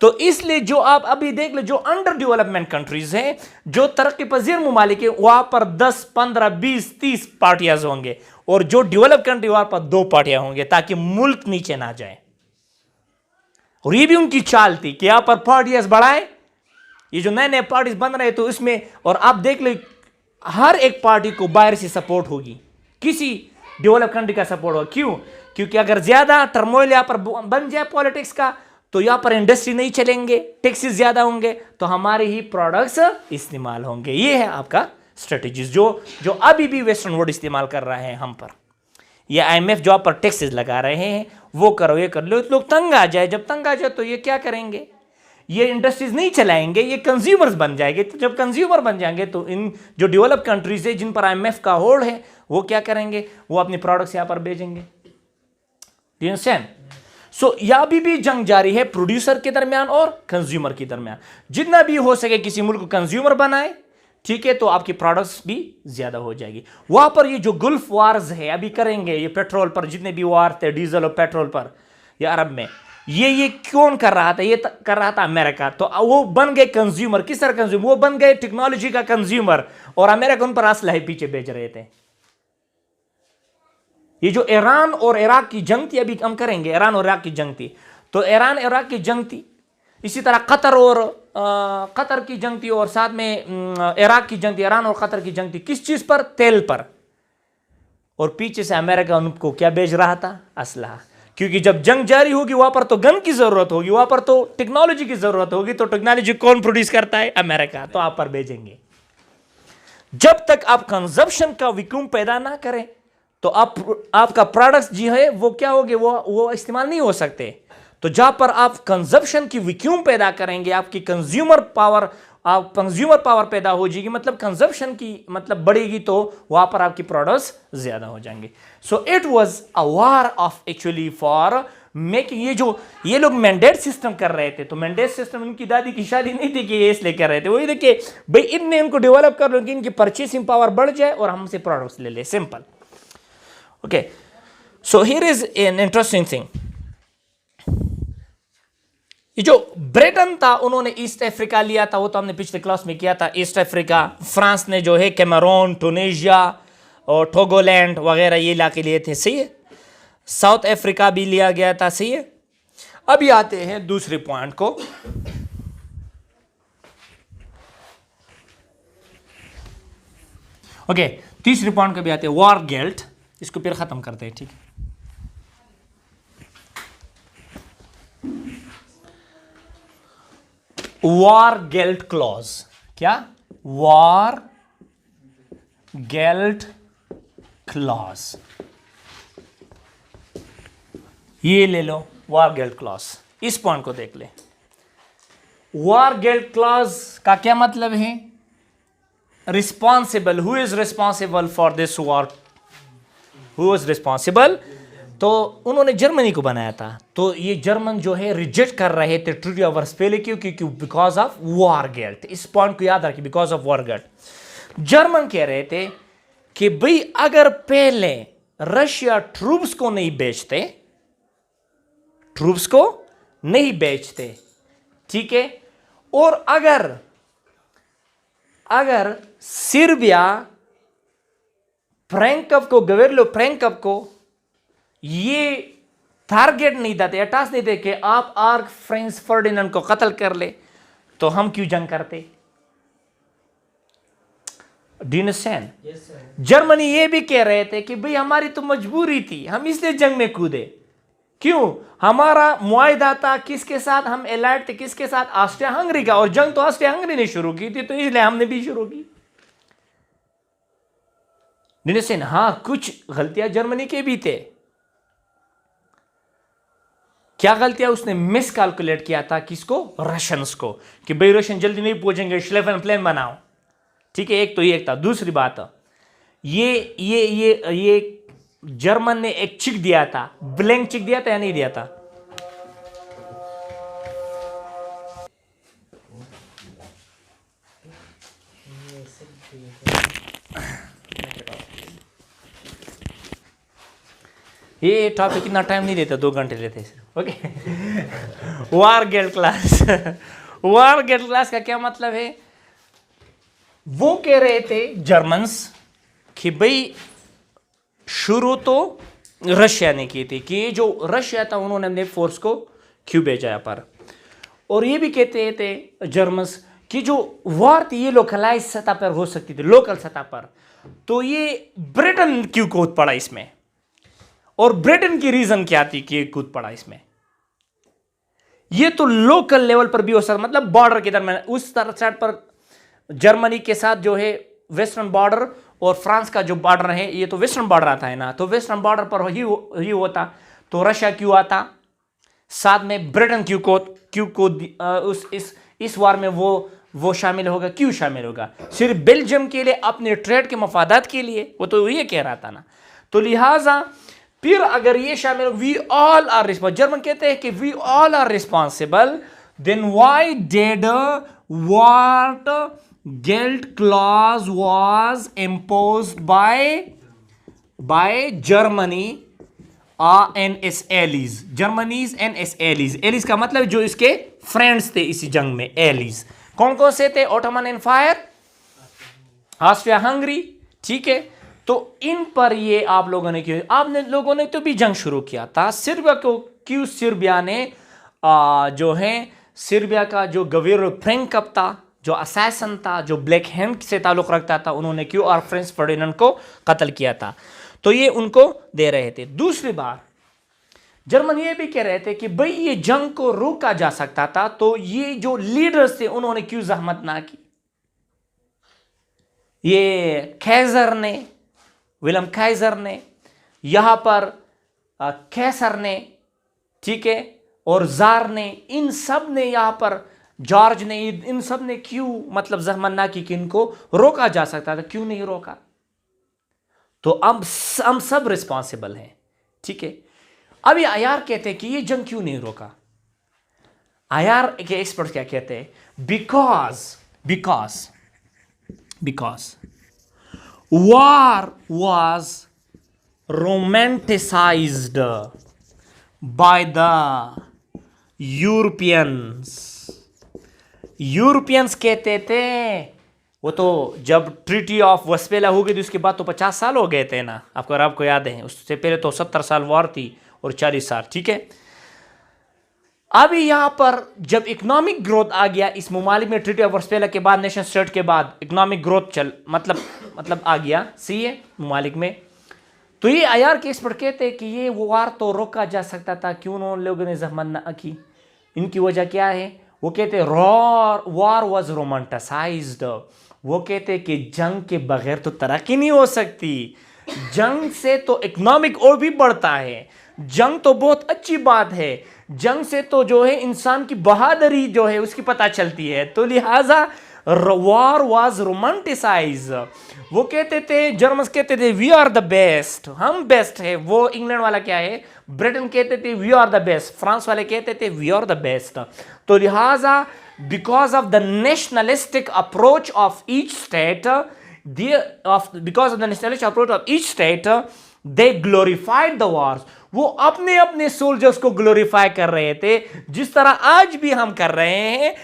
तो इसलिए जो आप अभी देख लो, जो अंडर डेवलपमेंट कंट्रीज हैं, जो तरक्की पजीर ममालिक है, वहां पर 10, 15, 20, 30 पार्टियां होंगे और जो डेवलप कंट्री वहां पर 2 पार्टियां होंगे ताकि मुल्क नीचे ना जाए। और ये भी उनकी चाल थी कि यहां पर पार्टियां बढ़ाए, ये जो नए नए पार्टीज बन रहे तो इसमें, और आप देख लो हर एक पार्टी को बाहर से सपोर्ट होगी, किसी डेवलप कंट्री का सपोर्ट होगा। क्यों? क्योंकि अगर ज्यादा टर्मोइल यहां पर बन जाए पॉलिटिक्स का तो यहां पर इंडस्ट्री नहीं चलेंगे, टैक्सेस ज्यादा होंगे, तो हमारे ही प्रोडक्ट्स इस्तेमाल होंगे। ये है आपका स्ट्रेटेजीज जो अभी भी वेस्टर्न वर्ल्ड इस्तेमाल कर रहे हैं हम पर। ये IMF जो आप पर टैक्सेस लगा रहे हैं, वो करो ये कर लो, लोग तंग आ जाए। जब तंग आ जाए तो ये क्या करेंगे, ये इंडस्ट्रीज नहीं चलाएंगे, ये कंज्यूमर्स बन जाएंगे। तो जब कंज्यूमर बन जाएंगे तो इन जो डेवलप कंट्रीज है जिन पर IMF का होल्ड है, वो क्या करेंगे, वो अपनी प्रोडक्ट्स यहां पर भेजेंगे। Do you understand? सो यहां भी जंग जारी है प्रोड्यूसर के दरमियान और कंज्यूमर के दरमियान। जितना भी हो सके किसी मुल्क को कंज्यूमर बनाए, ठीक है, तो आपकी प्रोडक्ट्स भी ज्यादा हो जाएगी। वहां पर ये जो गल्फ वार्स है अभी करेंगे, ये पेट्रोल पर जितने भी वार थे, डीजल और पेट्रोल पर, या अरब में, ये कौन कर रहा था, ये कर रहा था अमेरिका। तो वो बन गए कंज्यूमर। किस तरह कंज्यूमर? वो बन गए टेक्नोलॉजी का कंज्यूमर और अमेरिका उन पर असलहे पीछे भेज रहे थे। ये जो ईरान और इराक की जंग थी, अभी हम करेंगे, ईरान और इराक की जंग थी, तो ईरान इराक की जंग थी, इसी तरह कतर की जंग थी और साथ में इराक की जंग थी, ईरान और कतर की जंग थी। किस चीज पर? तेल पर। और पीछे से अमेरिका उनको क्या भेज रहा था? असलहा। क्योंकि जब जंग जारी होगी वहां पर तो गन की जरूरत होगी, वहां पर तो टेक्नोलॉजी की जरूरत होगी, तो टेक्नोलॉजी कौन प्रोड्यूस करता है? अमेरिका। तो आप पर भेजेंगे। जब तक आप कंजप्शन का वैक्यूम पैदा ना करें तो आपका प्रोडक्ट्स जी है वो क्या होगे, वो इस्तेमाल नहीं हो सकते। तो जहां पर आप कंजप्शन की वैक्यूम पैदा करेंगे, आपकी कंज्यूमर पावर पैदा हो जाएगी, मतलब कंजप्शन की मतलब बढ़ेगी, तो वहां पर आपकी प्रोडक्ट्स ज्यादा हो जाएंगे। सो it was a war of actually for making. ये लोग मैंडेट सिस्टम कर रहे थे, तो मैंडेट सिस्टम उनकी दादी की शादी नहीं थी कि ये इसलिए कर रहे थे, वही देखिए भाई इनने इनको डेवलप कर लो कि इनकी परचेसिंग पावर बढ़ जाए और हमसे प्रोडक्ट्स ले ले, simple. Okay, so here is an interesting thing. ये जो ब्रिटेन था उन्होंने ईस्ट अफ्रीका लिया था, वो तो हमने पिछले क्लास में किया था। ईस्ट अफ्रीका, फ्रांस ने जो है कैमरून, टूनिशिया और टोगोलैंड वगैरह ये इलाके लिए थे, सही है। साउथ अफ्रीका भी लिया गया था, सही है। अभी आते हैं दूसरे पॉइंट को। ओके, तीसरे पॉइंट को भी आते हैं, वॉर गिल्ट। इसको फिर खत्म करते हैं, ठीक है। War guilt clause. क्या? वॉर गिल्ट क्लॉज, ये ले लो, वॉर गिल्ट क्लॉज। इस पॉइंट को देख ले। वॉर गिल्ट क्लॉज का क्या मतलब है? Responsible, who is responsible for this war, who is responsible. तो उन्होंने जर्मनी को बनाया था, तो ये जर्मन जो है रिजेक्ट कर रहे थे ट्रीटी ऑफ वर्सपेले क्योंकि बिकॉज ऑफ वॉर गिल्ट। इस पॉइंट को याद रखिए, because of war guilt. German कह रहे थे कि भाई अगर पहले रशिया ट्रूप्स को नहीं बेचते ठीक है। और अगर सर्बिया गवेर्लो फ्रैंकप को ये टारगेट नहीं देते, टास्क नहीं दे कि आप आर्क फ्रांस फर्डिनेंड को कत्ल कर ले, तो हम क्यों जंग करते? डिनसेन जर्मनी ये भी कह रहे थे कि भाई हमारी तो मजबूरी थी, हम इसलिए जंग में कूदे। क्यों? हमारा मुआहदा था किसके साथ? हम एलाइड थे किसके साथ? ऑस्ट्रिया हंगरी का, और जंग तो ऑस्ट्रिया हंगरी ने शुरू की थी, तो इसलिए हमने भी शुरू की। डिनसेन हां, कुछ गलतियां जर्मनी के भी थे। क्या गलतियां? उसने मिस कैलकुलेट किया था किसको? रशियंस को, कि भाई रशियन जल्दी नहीं पहुंचेंगे, श्लेफन प्लान बनाओ। ठीक है, एक तो ये एक था। दूसरी बात, ये जर्मन ने एक चिक दिया था, ब्लैंक चिक दिया था या नहीं दिया था? ये टॉपिक कितना टाइम नहीं लेता, 2 घंटे लेते सिर्फ। ओके। वारगेट क्लास। वारगेट क्लास का क्या मतलब है? वो कह रहे थे जर्मन्स कि भाई शुरू तो रशिया ने की थी, कि जो रशिया था उन्होंने अपने फोर्स को क्यों भेजा यहाँ पर। और ये भी कहते थे जर्मन्स कि जो वार थी ये लोकलाइज सतह पर हो सकती थी, लोकल सतह पर, तो ये ब्रिटेन क्यों कूद पड़ा इसमें? और ब्रिटेन की रीजन क्या थी कि कूद पड़ा इसमें? ये तो लोकल लेवल पर भी हो सकता, मतलब बॉर्डर के दरमियान उस साइड पर जर्मनी के साथ जो है वेस्टर्न बॉर्डर, और फ्रांस का जो बॉर्डर है ये तो वेस्टर्न बॉर्डर आता है ना, तो वेस्टर्न बॉर्डर पर ही होता, तो रशिया क्यों आता साथ में? ब्रिटेन इस वार में वो शामिल होगा? क्यों शामिल होगा? सिर्फ बेल्जियम के लिए, अपने ट्रेड के मफादात के लिए? वो तो ये कह रहा था ना। तो लिहाजा फिर अगर ये शामिल, we all are responsible, German कहते हैं कि we all are responsible, then why did what guilt clause was imposed by Germany and its allies, Germany's and its allies। allies का मतलब जो इसके फ्रेंड्स थे इसी जंग में, allies कौन कौन से थे? ऑटोमन एम्पायर, ऑस्ट्रिया हंगरी, ठीक है। तो इन पर ये आप लोगों ने क्यों, आपने लोगों ने तो भी जंग शुरू किया था सर्बिया को, क्यों सर्बिया ने जो है सर्बिया का जो गवेर्लो फ्रैंकप था, जो असैसन था, जो ब्लैक हैंड से ताल्लुक रखता था, उन्होंने क्यों और फ्रांस फर्डिनेंड को कत्ल किया था? तो ये उनको दे रहे थे। दूसरी बार जर्मन ये भी कह रहे थे कि भाई ये जंग को रोका जा सकता था, तो ये जो लीडर्स थे उन्होंने क्यों जहमत ना की? ये कैसर ने, विलियम कैसर ने, यहां पर कैसर ने, ठीक है, और जार ने, इन सब ने यहां पर, जॉर्ज ने, इन सब ने क्यों मतलब जहमत ना की कि इनको रोका जा सकता था? क्यों नहीं रोका? तो अब हम सब रिस्पॉन्सिबल हैं, ठीक है। अब ये आईआर कहते हैं कि ये जंग क्यों नहीं रोका? आईआर के एक्सपर्ट क्या कहते हैं? Because war was romanticized by the Europeans कहते थे, वो तो जब ट्रीटी ऑफ वेस्टफेलिया हो गई थी उसके बाद तो 50 साल हो गए थे ना, आपको याद है, उससे पहले तो 70 साल वॉर थी और 40 साल, ठीक है। अभी यहां पर जब इकोनॉमिक ग्रोथ आ गया इस ममालिक में, ट्रीटी ऑफ वेस्टफेलिया के बाद, नेशन स्टेट के बाद इकोनॉमिक ग्रोथ मतलब आ गया, सही है, ममालिक में, तो ये आईआर के एक्सपर्ट कहते हैं कि ये वार तो रोका जा सकता था, क्यों उन लोगों ने जहमत ना की? इनकी वजह क्या है? वो कहते हैं वार वॉज रोमांटिसाइज्ड। वो कहते कि जंग के बगैर तो तरक्की नहीं हो सकती, जंग से तो इकोनॉमिक और भी बढ़ता है, जंग तो बहुत अच्छी बात है, जंग से तो जो है इंसान की बहादुरी जो है उसकी पता चलती है, तो लिहाजा वॉर वाज रोमांटिसाइज। वो कहते थे, जर्मन्स कहते थे वी आर द बेस्ट, हम बेस्ट है। वो इंग्लैंड वाला क्या है, ब्रिटेन कहते थे we are the best, France वाले कहते थे वी आर द बेस्ट। तो लिहाजा because of the nationalistic approach of each state, because of the nationalistic approach of each state, they glorified the wars। वो अपने अपने सोल्जर्स को ग्लोरीफाई कर रहे थे, जिस तरह आज भी हम कर रहे हैं।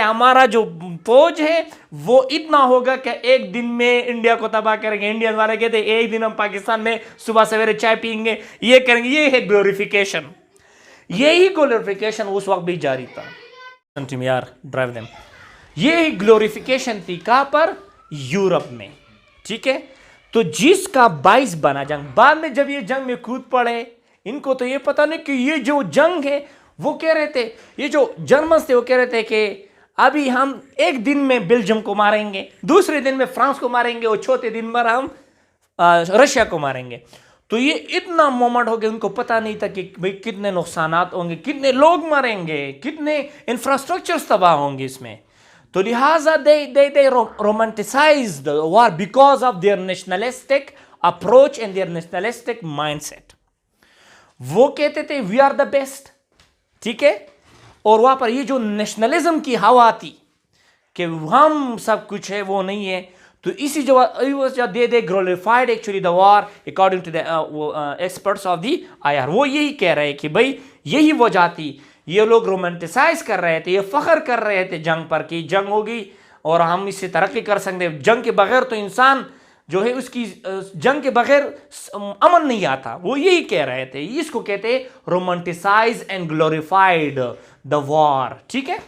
हमारा जो फौज है वो इतना होगा कि एक दिन में इंडिया को तबाह करेंगे। इंडियन वाले कहते हैं एक दिन हम पाकिस्तान में सुबह सवेरे चाय पियेंगे, ये करेंगे। ये है ग्लोरिफिकेशन। यही ग्लोरिफिकेशन उस वक्त भी जारी था। यार ड्राइव देम। ये ग्लोरिफिकेशन थी कहां पर? यूरोप में। ठीक है, तो जिसका 22 बना जंग। बाद में जब ये जंग में कूद पड़े, इनको तो ये पता नहीं कि ये जो जंग है, वो कह रहे थे, ये जो जर्मन थे वो कह रहे थे कि अभी हम एक दिन में बेल्जियम को मारेंगे, दूसरे दिन में फ्रांस को मारेंगे और चौथे दिन पर हम रशिया को मारेंगे। तो ये इतना मोमेंट हो गया, उनको पता नहीं था कि भाई कितने नुकसानात होंगे, कितने लोग मरेंगे, कितने इंफ्रास्ट्रक्चर्स तबाह होंगे इसमें। तो लिहाजा they romanticize the war because of their nationalistic approach and their nationalistic mindset. वो कहते थे वी आर द बेस्ट। ठीक है, और वहां पर ये जो नेशनलिज्म की हवा थी कि हम सब कुछ है, वो नहीं है। तो इसी जो they glorified actually the war according to the experts of the IR। वो यही कह रहे हैं कि भाई यही वजह थी। ये लोग रोमांटिसाइज कर रहे थे, ये फख्र कर रहे थे जंग पर कि जंग होगी और हम इससे तरक्की कर सकते हैं। जंग के बगैर तो इंसान जो है उसकी जंग के बगैर अमन नहीं आता। वो यही कह रहे थे। इसको कहते हैं romanticise and glorified the war. ठीक है,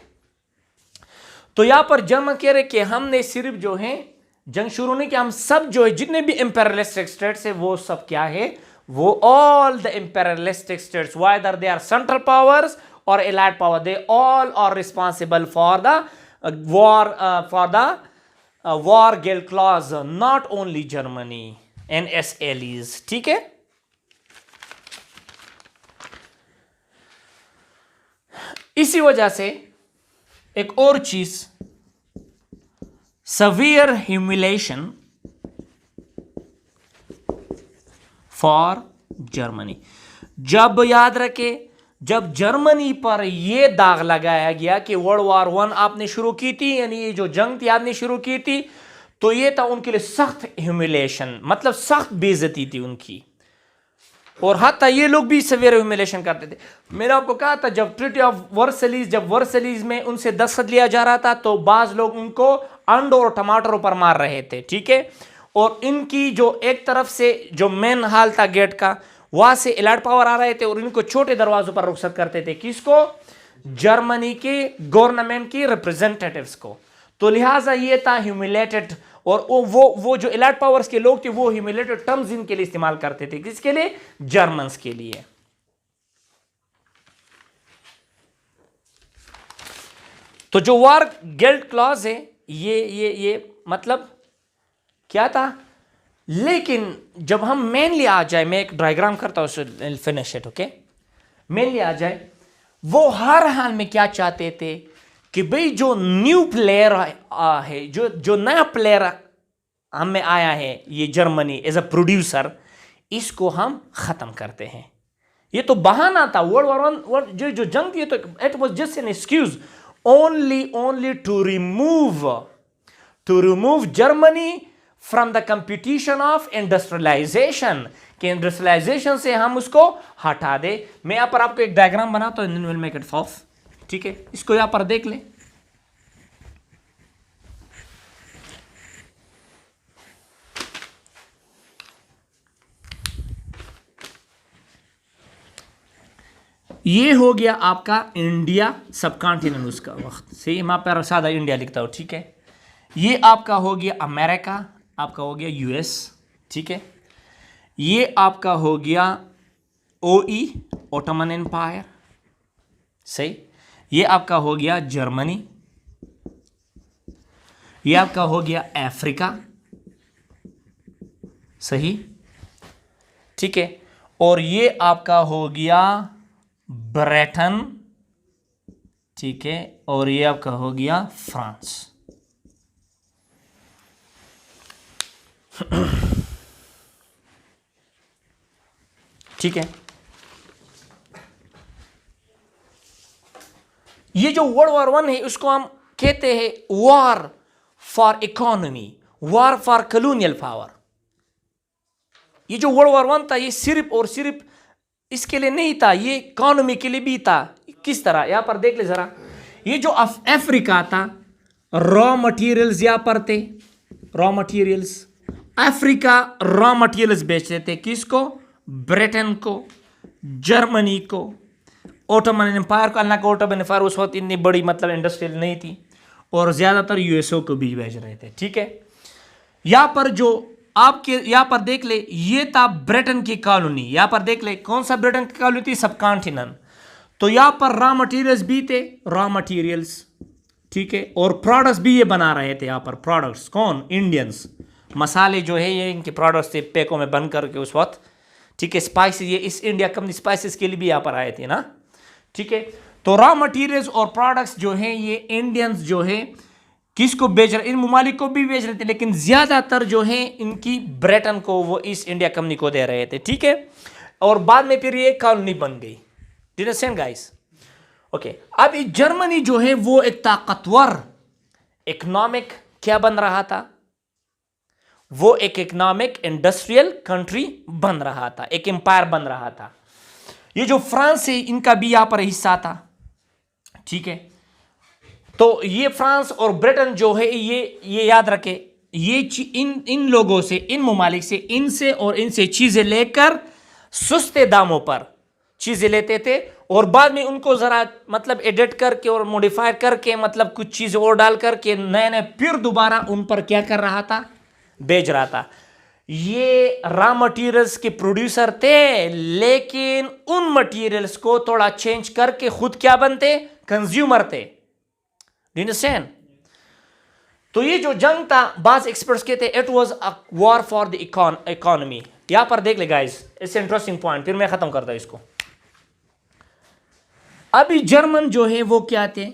तो यहां पर जर्मन कह रहे कि हमने सिर्फ जो है जंग शुरू नहीं किया, हम सब जो है जितने भी इंपेरियलिस्टिक स्टेट्स है वो सब क्या है, वो all the imperialistic states whether they are central powers or allied power, they all are responsible for the war guilt clause, not only Germany and its allies. ठीक है, इसी वजह से एक और चीज, severe humiliation for Germany। जब याद रखे, जब जर्मनी पर यह दाग लगाया गया कि वर्ल्ड वॉर 1 आपने शुरू की थी, यानी ये जो जंग थी आपने शुरू की थी, तो ये था उनके लिए सख्त ह्यूमिलेशन, मतलब सख्त बेइज्जती थी उनकी। और हत्ता ये लोग भी सवेर ह्यूमिलेशन करते थे। मैंने आपको कहा था जब ट्रीटी ऑफ वर्सलीज, जब वर्सलीज में उनसे दस्तखत लिया जा रहा था तो बाज लोग उनको अंडों और टमाटरों पर मार रहे थे। ठीक है, और इनकी जो एक तरफ से जो मेन हाल था गेट का, वहां से एलाइड पावर आ रहे थे और इनको छोटे दरवाजों पर रुखसत करते थे। किसको? जर्मनी के गवर्नमेंट की रिप्रेजेंटेटिव्स को। तो लिहाजा ये था ह्यूमिलेटेड, और वो जो एलाइड पावर्स के लोग थे वो ह्यूमिलेटेड टर्म्स इनके लिए इस्तेमाल करते थे। किसके लिए? जर्मन्स के लिए। तो जो वॉर गिल्ट क्लॉज है ये मतलब क्या था? लेकिन जब हम मेनली आ जाए, मैं एक डायग्राम करता हूं, फिनिश इट। ओके, मेनली आ जाए, वो हर हाल में क्या चाहते थे कि भाई जो न्यू प्लेयर है, जो नया प्लेयर हम में आया है, ये जर्मनी एज अ प्रोड्यूसर, इसको हम खत्म करते हैं। ये तो बहाना था। वर्ल्ड वॉर 1 जो जंग थी, तो it was just an excuse only to remove Germany from the competition of industrialization, कि इंडस्ट्रियलाइजेशन से हम उसको हटा दे। मैं यहां पर आपको एक डायग्राम बनाता हूं, विल मेक इट फॉल्स। ठीक है, इसको यहां पर देख लें। ये हो गया आपका इंडिया सब कॉन्टिनेंट, उसका वक्त से मैं पर सादा इंडिया लिखता हूं। ठीक है, ये आपका हो गया अमेरिका, आपका हो गया US। ठीक है, ये आपका हो गया OE, ओटोमन एम्पायर। सही, ये आपका हो गया जर्मनी, ये आपका हो गया अफ्रीका। सही, ठीक है, और ये आपका हो गया ब्रिटेन। ठीक है, और ये आपका हो गया फ्रांस। ठीक है, ये जो वर्ल्ड वॉर 1 है उसको हम कहते हैं war for economy, war for colonial power. ये जो वर्ल्ड वॉर 1 था, ये सिर्फ और सिर्फ इसके लिए नहीं था, ये इकोनॉमी के लिए भी था। किस तरह, यहां पर देख ले जरा, ये जो अफ्रीका था, रॉ मटेरियल्स यहां पर थे, raw materials, Africa raw materials बेचते थे किसको? ब्रिटेन को, जर्मनी को, ओटोमन एम्पायर को। अल्लाह का ओटोमन एम्पायर उस वक्त इतनी बड़ी मतलब इंडस्ट्रियल नहीं थी, और ज्यादातर यूएसओ को भी भेज रहे थे। ठीक है, यहां पर जो आपके यहां पर देख ले, ये था ब्रिटेन की कॉलोनी। यहां पर देख ले कौन सा ब्रिटेन की कॉलोनी थी? सब कॉन्टिनेंट। तो यहां पर रॉ मटेरियल्स भी थे, रॉ मटेरियल्स, ठीक है, और प्रोडक्ट्स भी ये बना रहे थे। यहां पर प्रोडक्ट्स कौन? इंडियंस। मसाले जो है ये इनके प्रोडक्ट्स थे, पैकों में बंद करके उस वक्त। ठीक है, स्पाइसेस, ये इस इंडिया कंपनी स्पाइसेस के लिए भी यहां पर आए थे ना। ठीक है, तो रॉ मटेरियल्स और प्रोडक्ट्स जो है ये इंडियंस जो है किसको बेच रहे? इन ममालिक को भी बेच रहे थे, लेकिन ज्यादातर जो है इनकी ब्रिटेन को, वो ईस्ट इंडिया कंपनी को दे रहे थे। ठीक है, और बाद में फिर ये कॉलोनी बन गई। Do you understand guys? Okay, अब ये जर्मनी जो है वो एक ताकतवर इकोनॉमिक क्या बन रहा था? वो एक इकोनॉमिक इंडस्ट्रियल कंट्री बन रहा था, एक एम्पायर बन रहा था। ये जो फ्रांस है इनका भी यहां पर हिस्सा था। ठीक है, तो ये फ्रांस और ब्रिटेन जो है ये याद रखे, ये इन लोगों से, इन ममालिक से, इनसे और इनसे चीजें लेकर सस्ते दामों पर चीजें लेते थे, और बाद में उनको जरा मतलब एडिट करके और मॉडिफाई करके, मतलब कुछ चीजें और डाल करके नए नए फिर दोबारा उन पर क्या कर रहा था? बेच रहा था। ये रॉ मटेरियल्स के प्रोड्यूसर थे, लेकिन उन मटेरियल्स को थोड़ा चेंज करके खुद क्या बनते? कंज्यूमर थे। Do you understand? तो ये जो जंग था, बाज एक्सपर्ट्स कहते it was a war for the economy. यहां पर देख ले गाइस, इट्स इंटरेस्टिंग पॉइंट, फिर मैं खत्म करता हूं इसको। अभी जर्मन जो है वो क्या थे?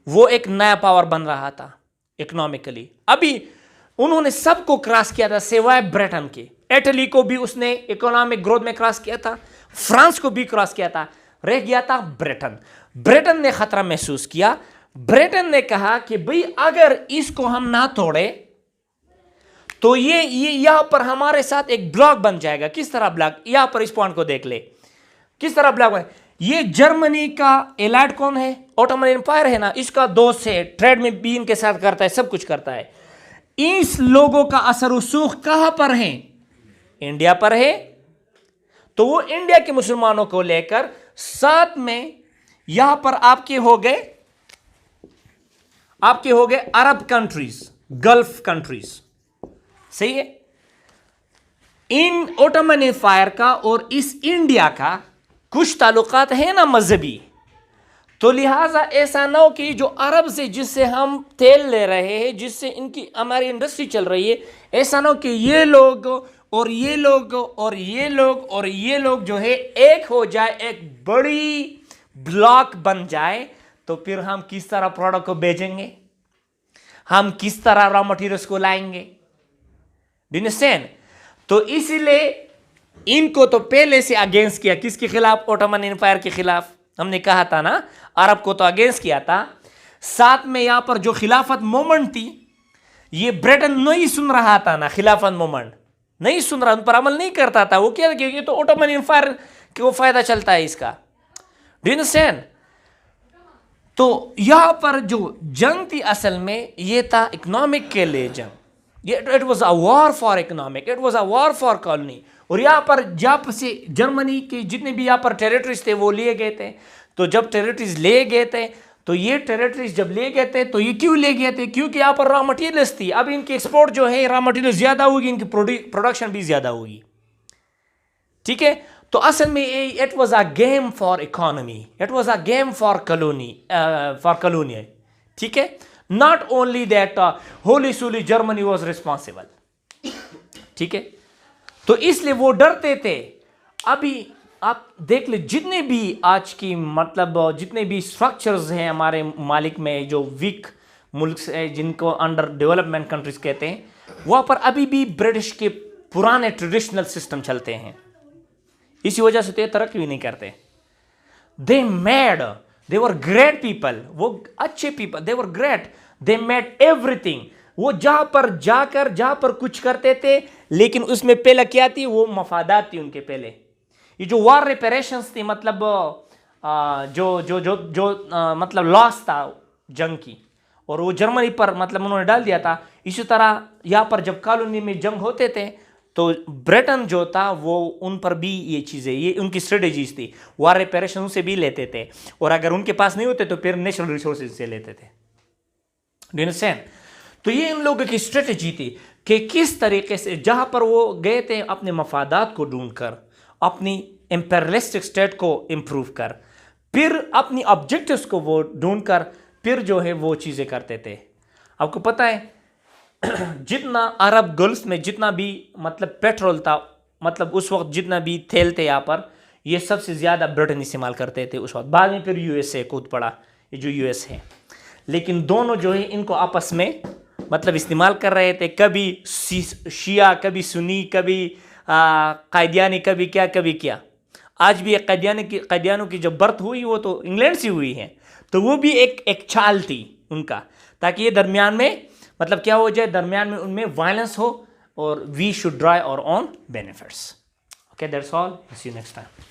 वो एक नया पावर बन रहा था इकोनॉमिकली। अभी उन्होंने सबको क्रॉस किया था सिवाय ब्रिटेन के। इटली को भी उसने इकोनॉमिक ग्रोथ में क्रॉस किया था, फ्रांस को भी क्रॉस किया था, रह गया था ब्रिटेन। ब्रिटेन ने खतरा महसूस किया। ब्रिटेन ने कहा कि भाई अगर इसको हम ना तोड़े तो ये यहां पर हमारे साथ एक ब्लॉक बन जाएगा। किस तरह ब्लॉक? यहां पर इस पॉइंट को देख ले, किस तरह ब्लॉक है। ये जर्मनी का एलाइड कौन है? ऑटोमन एम्पायर है ना, इसका दोस्त है, ट्रेड में भी इनके साथ करता है, सब कुछ करता है। इस लोगों का असर रसूख कहां पर है? इंडिया पर है। तो वो इंडिया के मुसलमानों को लेकर साथ में यहां पर आपके हो गए अरब कंट्रीज, गल्फ कंट्रीज। सही है। इन ओटोमन एम्पायर का और इस इंडिया का कुछ ताल्लुकात है ना मजहबी, तो लिहाजा ऐसा ना हो कि जो अरब से जिससे हम तेल ले रहे हैं, जिससे इनकी हमारी इंडस्ट्री चल रही है, ऐसा ना हो कि ये लोग और ये लोग और ये लोग और ये लोग जो है एक हो जाए, एक बड़ी ब्लॉक बन जाए, तो फिर हम किस तरह प्रोडक्ट को बेचेंगे? हम किस तरह रॉ मटेरियल्स को लाएंगे? Do you understand? तो इसीलिए इनको तो पहले से अगेंस्ट किया। किसके खिलाफ? ओटोमन एम्पायर के खिलाफ। हमने कहा था ना, अरब को तो अगेंस्ट किया था। साथ में यहां पर जो खिलाफत मोमेंट थी, ये ब्रिटेन नहीं सुन रहा था ना, खिलाफत मोमेंट नहीं सुन रहा, उन पर अमल नहीं करता था। वो क्या, क्योंकि तो ओटोमन एम्पायर को फायदा चलता है इसका। Do you understand? तो यहां पर जो जंग थी असल में ये था इकोनॉमिक के लिए जंग। It was a war for economic, it was a war for colony. और यहां पर जब से जर्मनी के जितने भी यहां पर टेरिटरीज थे वो लिए गए थे। तो जब टेरिटरीज ले गए थे, तो ये टेरिटरीज जब ले गए थे, तो ये क्यों ले गए थे? क्योंकि यहां पर रॉ मटेरियल्स थी। अब इनकी एक्सपोर्ट जो है, रॉ मटेरियल ज्यादा होगी, इनकी प्रोडक्शन भी ज्यादा होगी। ठीक है, तो असल में it was a game for economy, it was a game for colony. ठीक है, not only that wholly solely Germany was responsible. ठीक है, तो इसलिए वो डरते थे। अभी आप देख ले, जितने भी आज की मतलब जितने भी स्ट्रक्चर्स हैं हमारे मालिक में, जो वीक मुल्क है, जिनको अंडर डेवलपमेंट कंट्रीज कहते हैं, वहां पर अभी भी ब्रिटिश के पुराने ट्रेडिशनल सिस्टम चलते हैं। इसी वजह से तो ये तरक्की भी नहीं करते। दे वर ग्रेट पीपल, वो अच्छे people, they were great, they made everything. वो जहां पर कुछ करते थे, लेकिन उसमें पहले क्या थी? वो मफादात थी उनके पहले। ये जो वॉर रिपेरेशंस थी, मतलब मतलब लॉस था जंग की, और वो जर्मनी पर मतलब उन्होंने डाल दिया था। इसी तरह यहाँ पर जब कॉलोनी में जंग होते थे तो ब्रिटेन जो था वो उन पर भी ये चीज़ें, ये उनकी स्ट्रेटेजीज थी, वॉर रिपेरेशन से भी लेते थे, और अगर उनके पास नहीं होते तो फिर नेशनल रिसोर्सेज से लेते थे। Do you understand? तो ये इन लोगों की स्ट्रेटेजी थी कि किस तरीके से जहां पर वो गए थे अपने मफादात को ढूंढकर, अपनी इंपेरियलिस्टिक स्टेट को इंप्रूव कर, फिर अपनी ऑब्जेक्टिव्स को वो ढूंढकर फिर जो है वो चीज़ें करते थे। आपको पता है जितना अरब गल्फ में जितना भी मतलब पेट्रोल था, मतलब उस वक्त जितना भी तेल थे यहाँ पर, ये सबसे ज़्यादा ब्रिटेन इस्तेमाल करते थे उस वक्त। बाद में फिर यूएसए कूद पड़ा, ये जो यूएस है। लेकिन दोनों जो है इनको आपस में मतलब इस्तेमाल कर रहे थे, कभी शिया, कभी सुन्नी, कभी कादियानी, कभी क्या कभी क्या। आज भी कादियानों की जब बर्थ हुई वो तो इंग्लैंड से हुई है, तो वो भी एक चाल थी उनका, ताकि ये दरमियान में मतलब क्या हो जाए, दरमियान में उनमें वायलेंस हो, और we should derive our own benefits. Okay, that's all, see you next time.